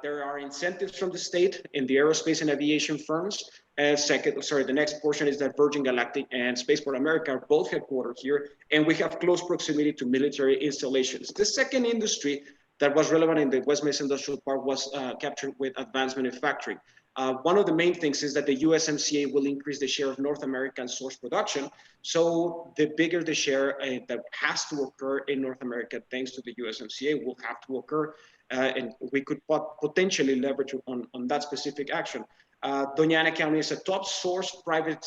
M: There are incentives from the state in the aerospace and aviation firms. The next portion is that Virgin Galactic and Spaceport America are both headquartered here, and we have close proximity to military installations. The second industry that was relevant in the West Mesa Industrial Park was captured with advanced manufacturing. One of the main things is that the USMCA will increase the share of North American source production. So the bigger the share that has to occur in North America, thanks to the USMCA, will have to occur. And we could potentially leverage on that specific action. Doña Ana County is a top source private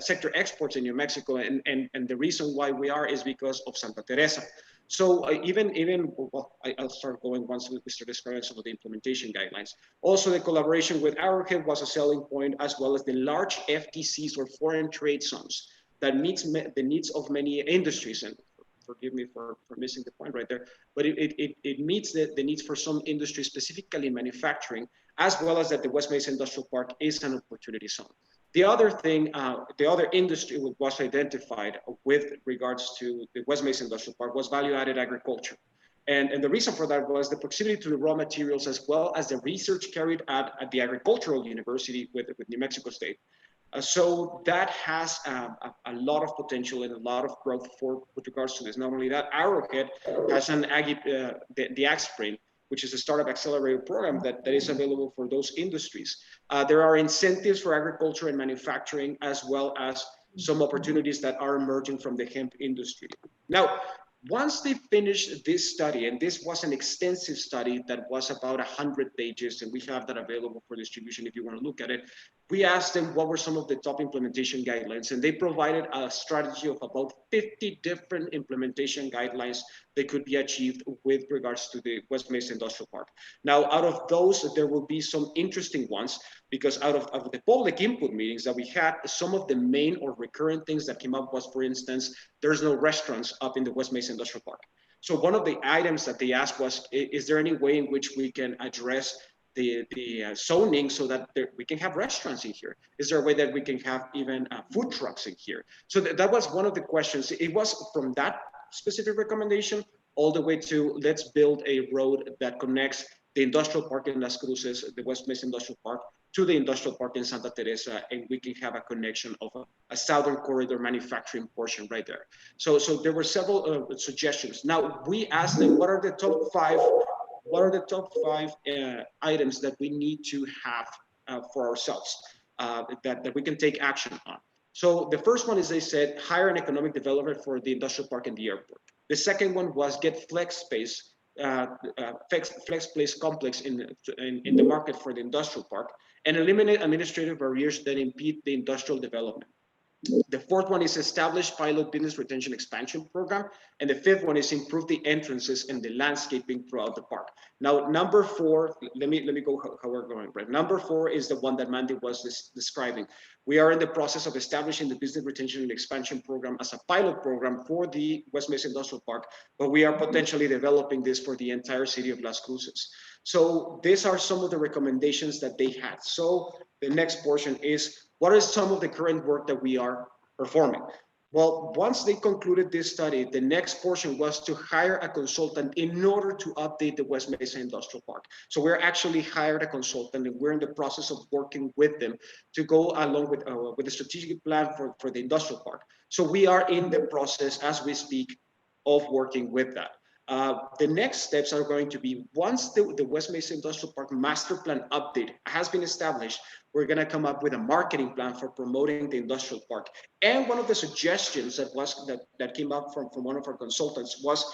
M: sector exports in New Mexico, and the reason why we are is because of Santa Teresa. So I'll start going once we start describing some of the implementation guidelines. Also, the collaboration with Arrowhead was a selling point, as well as the large FTCs or foreign trade zones that meets the needs of many industries. And forgive me for missing the point right there, but it meets the needs for some industries, specifically manufacturing, as well as that the West Mesa Industrial Park is an opportunity zone. The other thing, the other industry was identified with regards to the West Mesa Industrial Park was value-added agriculture. And the reason for that was the proximity to the raw materials, as well as the research carried out at the Agricultural University with New Mexico State. So that has a lot of potential and a lot of growth with regards to this. Not only that, Arrowhead has an the AgSprint, which is a startup accelerator program that is available for those industries. There are incentives for agriculture and manufacturing, as well as some opportunities that are emerging from the hemp industry. Now, once they finished this study, and this was an extensive study that was about 100 pages, and we have that available for distribution if you want to look at it, we asked them what were some of the top implementation guidelines, and they provided a strategy of about 50 different implementation guidelines that could be achieved with regards to the West Mesa Industrial Park. Now, out of those, there will be some interesting ones, because out of the public input meetings that we had, some of the main or recurrent things that came up was, for instance, there's no restaurants up in the West Mesa Industrial Park. So one of the items that they asked was, is there any way in which we can address the zoning so that we can have restaurants in here? Is there a way that we can have even food trucks in here? So that was one of the questions. It was from that specific recommendation all the way to let's build a road that connects the industrial park in Las Cruces, the West Mesa Industrial Park, to the industrial park in Santa Teresa, and we can have a connection of a southern corridor manufacturing portion right there. So there were several suggestions. Now, we asked them, what are the top five items that we need to have for ourselves that we can take action on? So the first one is, they said, hire an economic development for the industrial park and the airport. The second one was get flex space, flex place complex in the market for the industrial park, and eliminate administrative barriers that impede the industrial development. The fourth one is establish pilot business retention expansion program. And the fifth one is improve the entrances and the landscaping throughout the park. Now, number four, let me go how we're going, right? Number four is the one that Mandy was describing. We are in the process of establishing the business retention and expansion program as a pilot program for the West Mesa Industrial Park, but we are potentially developing this for the entire city of Las Cruces. So these are some of the recommendations that they had. So the next portion is, what is some of the current work that we are performing? Well, once they concluded this study, the next portion was to hire a consultant in order to update the West Mesa Industrial Park. So we're actually hired a consultant, and we're in the process of working with them to go along with the strategic plan for the industrial park. So we are in the process, as we speak, of working with that. The next steps are going to be, once the West Mesa Industrial Park master plan update has been established, we're going to come up with a marketing plan for promoting the industrial park. And one of the suggestions that came up from one of our consultants was,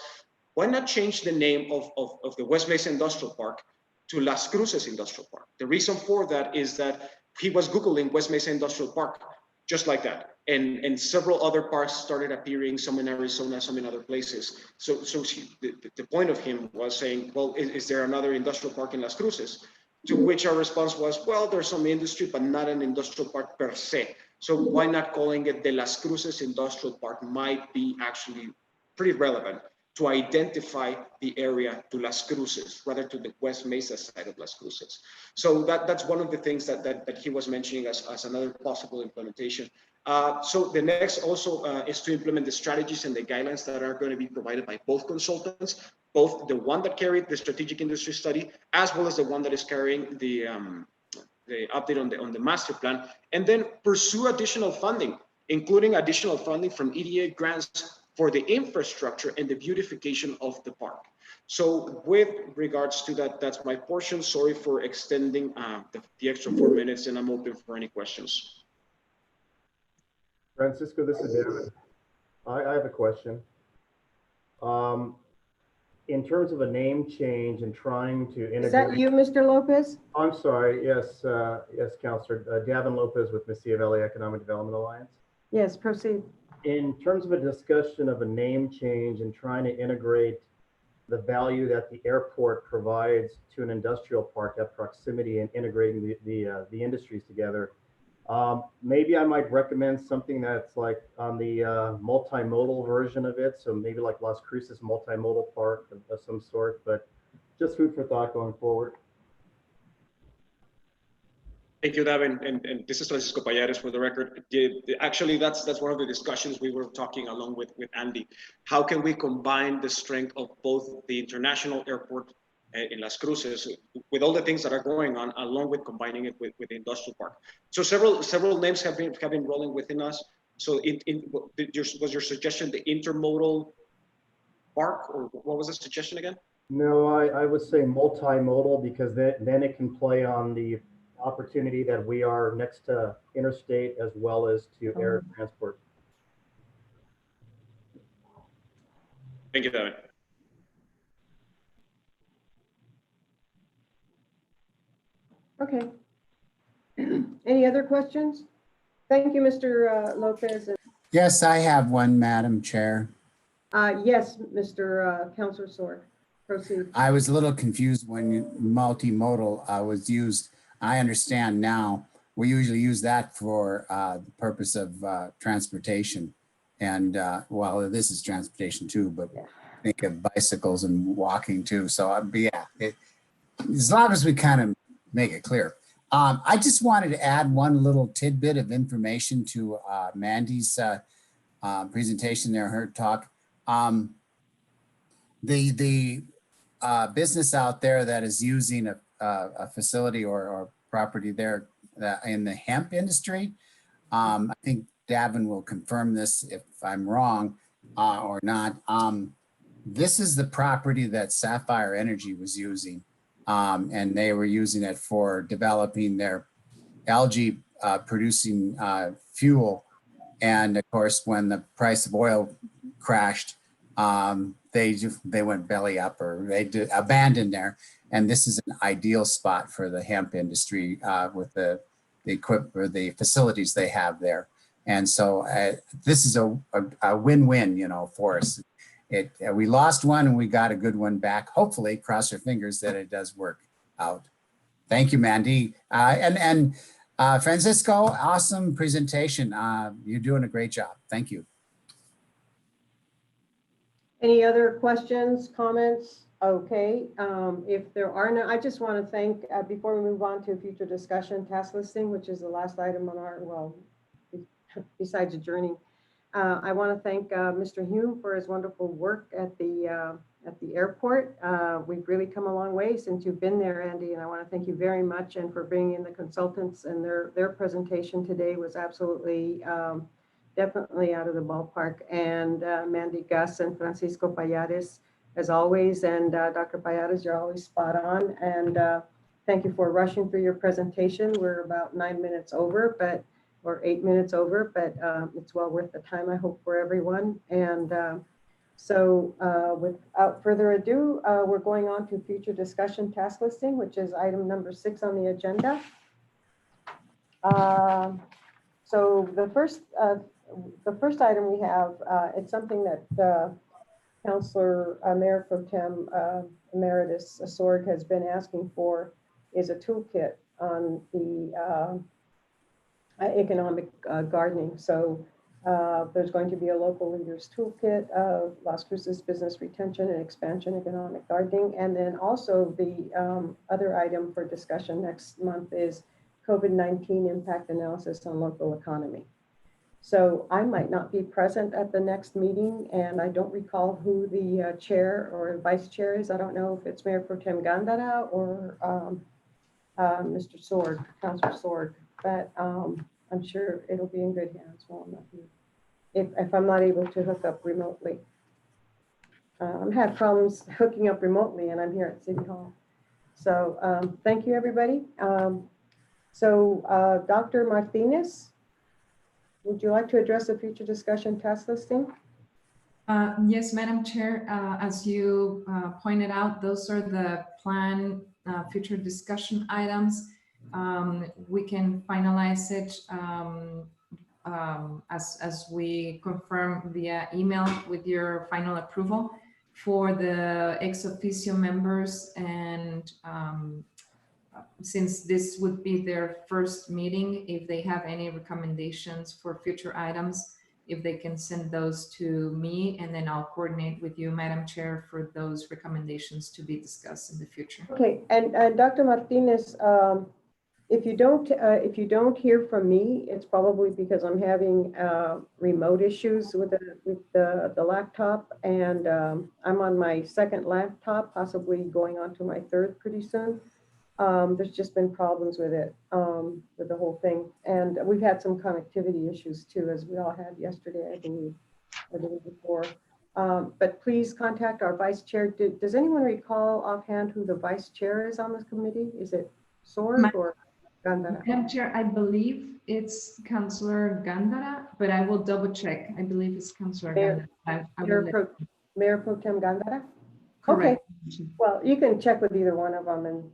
M: why not change the name of the West Mesa Industrial Park to Las Cruces Industrial Park. The reason for that is that he was Googling West Mesa Industrial Park, just like that. And several other parks started appearing, some in Arizona, some in other places. So the point of him was saying, well, is there another industrial park in Las Cruces? To which our response was, well, there's some industry, but not an industrial park per se. So why not calling it the Las Cruces Industrial Park might be actually pretty relevant to identify the area to Las Cruces, rather to the West Mesa side of Las Cruces. So that's one of the things that he was mentioning as another possible implementation. So the next also is to implement the strategies and the guidelines that are going to be provided by both consultants, both the one that carried the strategic industry study, as well as the one that is carrying the update on the master plan, and then pursue additional funding, including additional funding from EDA grants for the infrastructure and the beautification of the park. So with regards to that, that's my portion. Sorry for extending the extra 4 minutes, and I'm open for any questions.
K: Francisco, this is David. I have a question. In terms of a name change and trying to integrate.
B: Is that you, Mr. Lopez?
K: I'm sorry. Yes, yes, Councilor. Davin Lopez with Mesilla Valley Economic Development Alliance.
B: Yes, proceed.
K: In terms of a discussion of a name change and trying to integrate the value that the airport provides to an industrial park, that proximity, and integrating the industries together, maybe I might recommend something that's like on the multimodal version of it. So maybe like Las Cruces multimodal park of some sort, but just food for thought going forward.
M: Thank you, Davin. And this is Francisco Payares for the record. Actually, that's one of the discussions we were talking along with Andy. How can we combine the strength of both the international airport in Las Cruces with all the things that are going on, along with combining it with the industrial park? So several names have been rolling within us. So was your suggestion the intermodal park, or what was the suggestion again?
K: No, I would say multimodal, because then it can play on the opportunity that we are next to interstate as well as to air transport.
M: Thank you, David.
B: Okay. Any other questions? Thank you, Mr. Lopez.
N: Yes, I have one, Madam Chair.
B: Yes, Mr. Councilor Sword, proceed.
N: I was a little confused when multimodal was used. I understand now. We usually use that for the purpose of transportation. And well, this is transportation too, but think of bicycles and walking too. So yeah, as long as we kind of make it clear. I just wanted to add one little tidbit of information to Mandy's presentation there, her talk. The business out there that is using a facility or property there in the hemp industry, I think Davin will confirm this if I'm wrong or not. This is the property that Sapphire Energy was using, and they were using it for developing their algae producing fuel. And of course, when the price of oil crashed, they went belly up, or they abandoned there. And this is an ideal spot for the hemp industry with the equipment or the facilities they have there. And so this is a win-win, you know, for us. We lost one and we got a good one back. Hopefully, cross our fingers that it does work out. Thank you, Mandy. And Francisco, awesome presentation. You're doing a great job. Thank you.
B: Any other questions, comments? Okay, if there are no, I just want to thank, before we move on to future discussion, task listing, which is the last item on our, well, besides adjourning. I want to thank Mr. Hume for his wonderful work at the airport. We've really come a long way since you've been there, Andy, and I want to thank you very much, and for bringing in the consultants, and their presentation today was absolutely definitely out of the ballpark. And Mandy, Gus, and Francisco Payares, as always, and Dr. Payares, you're always spot on. And thank you for rushing through your presentation. We're about 9 minutes over, or 8 minutes over, but it's well worth the time, I hope, for everyone. And So without further ado, we're going on to future discussion task listing, which is item number 6 on the agenda. So the first item we have, it's something that Councillor Mayor Pro Tem Emeritus Sorg has been asking for, is a toolkit on the economic gardening. So there's going to be a local leaders toolkit of Las Cruces business retention and expansion economic gardening. And then also the other item for discussion next month is COVID-19 impact analysis on local economy. So I might not be present at the next meeting, and I don't recall who the chair or vice chair is. I don't know if it's Mayor Pro Tem Gandara or Mr. Sorg, Councillor Sorg, but I'm sure it'll be in good hands while I'm not here, if I'm not able to hook up remotely. I've had problems hooking up remotely, and I'm here at City Hall. So thank you, everybody. Dr. Martinez, would you like to address the future discussion task listing?
S: Yes, Madam Chair, as you pointed out, those are the planned future discussion items. We can finalize it as we confirm via email with your final approval for the ex officio members, and since this would be their first meeting, if they have any recommendations for future items, if they can send those to me, and then I'll coordinate with you, Madam Chair, for those recommendations to be discussed in the future.
B: Okay, and Dr. Martinez, if you don't hear from me, it's probably because I'm having remote issues with the laptop, and I'm on my second laptop, possibly going on to my third pretty soon. There's just been problems with it, with the whole thing. And we've had some connectivity issues too, as we all had yesterday, I believe, or the day before. But please contact our vice chair. Does anyone recall offhand who the vice chair is on this committee? Is it Sorg or Gandara?
S: Madam Chair, I believe it's Councillor Gandara, but I will double check. I believe it's Councillor Gandara.
B: Mayor Pro Tem Gandara?
S: Correct.
B: Okay. Well, you can check with either one of them, and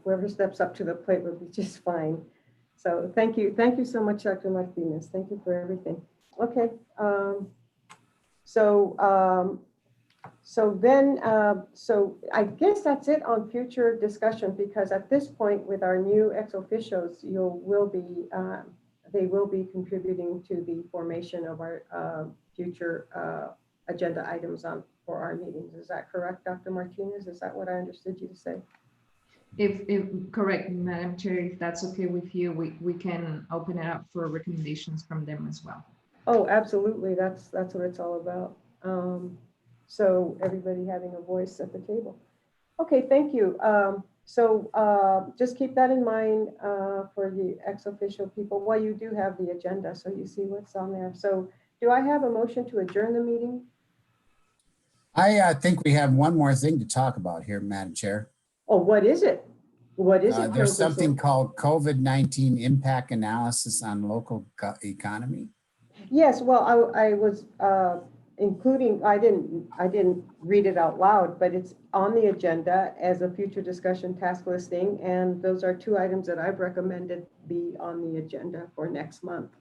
B: whoever steps up to the plate will be just fine. So thank you so much, Dr. Martinez. Thank you for everything. Okay. So I guess that's it on future discussion, because at this point with our new ex officios, they will be contributing to the formation of our future agenda items for our meetings. Is that correct, Dr. Martinez? Is that what I understood you to say?
S: If correct, Madam Chair, if that's okay with you, we can open it up for recommendations from them as well.
B: Oh, absolutely. That's what it's all about. So everybody having a voice at the table. Okay, thank you. Just keep that in mind for the ex officio people. Well, you do have the agenda, so you see what's on there. So do I have a motion to adjourn the meeting?
N: I think we have one more thing to talk about here, Madam Chair.
B: Oh, what is it? What is it?
N: There's something called COVID-19 impact analysis on local economy.
B: Yes, well, I was including, I didn't read it out loud, but it's on the agenda as a future discussion task listing. And those are 2 items that I've recommended be on the agenda for next month.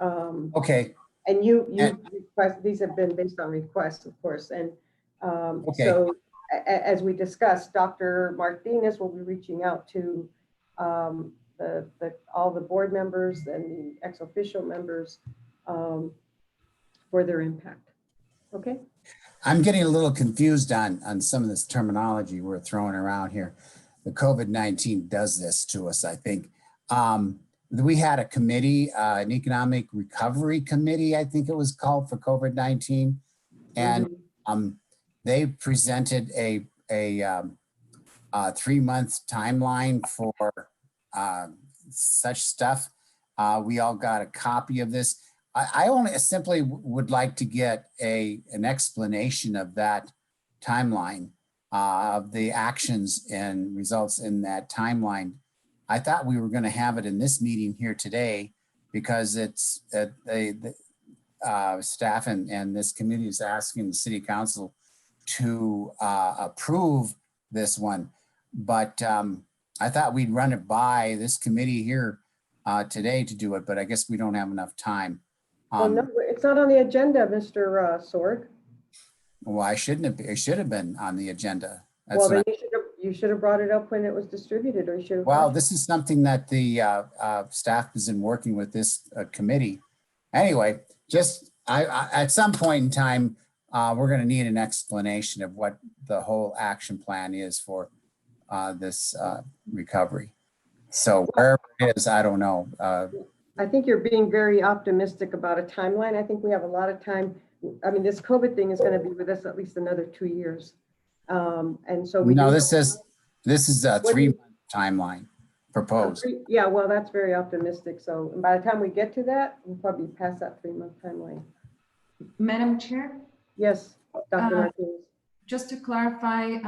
N: Okay.
B: And you request, these have been based on requests, of course. And
N: okay.
B: So as we discussed, Dr. Martinez will be reaching out to all the board members and the ex officio members for their impact. Okay.
N: I'm getting a little confused on some of this terminology we're throwing around here. The COVID-19 does this to us, I think. We had a committee, an economic recovery committee, I think it was called, for COVID-19. And they presented a 3-month timeline for such stuff. We all got a copy of this. I only simply would like to get an explanation of that timeline, of the actions and results in that timeline. I thought we were going to have it in this meeting here today, because it's staff and this committee is asking the city council to approve this one. But I thought we'd run it by this committee here today to do it, but I guess we don't have enough time.
B: Well, no, it's not on the agenda, Mr. Sorg.
N: Well, it should have been on the agenda. That's
B: Well, then
N: what
B: you should have brought it up when it was distributed, or you should have.
N: Well, this is something that the staff has been working with this committee. Anyway, just at some point in time, we're going to need an explanation of what the whole action plan is for this recovery. So wherever it is, I don't know.
B: I think you're being very optimistic about a timeline. I think we have a lot of time. I mean, this COVID thing is going to be with us at least another 2 years. And so we
N: No, this is a 3-month timeline proposed.
B: Yeah, well, that's very optimistic. So by the time we get to that, we'll probably pass that 3-month timeline.
S: Madam Chair?
B: Yes, Dr. Martinez.
S: Just to clarify,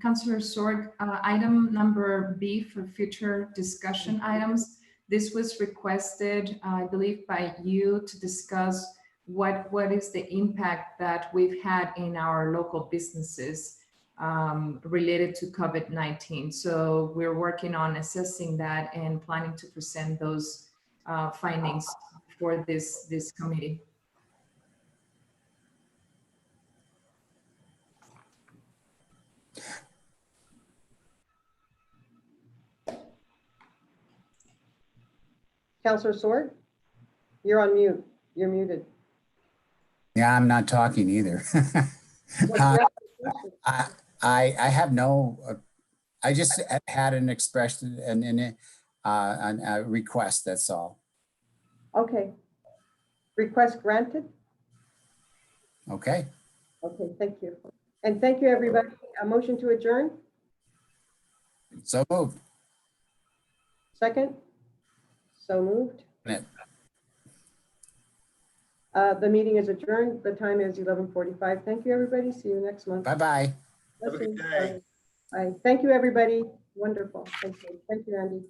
S: Councillor Sorg, item number B for future discussion items, this was requested, I believe, by you to discuss what is the impact that we've had in our local businesses related to COVID-19. So we're working on assessing that and planning to present those findings for this committee.
B: Councillor Sorg, you're on mute. You're muted.
N: Yeah, I'm not talking either. I have no, I just had an expression and a request, that's all.
B: Okay. Request granted?
N: Okay.
B: Okay, thank you. And thank you, everybody. A motion to adjourn?
N: So moved.
B: Second? So moved.
N: Yeah.
B: The meeting is adjourned. The time is 11:45. Thank you, everybody. See you next month.
N: Bye-bye.
B: Have a good day. Bye. Thank you, everybody. Wonderful. Thank you. Thank you, Andy.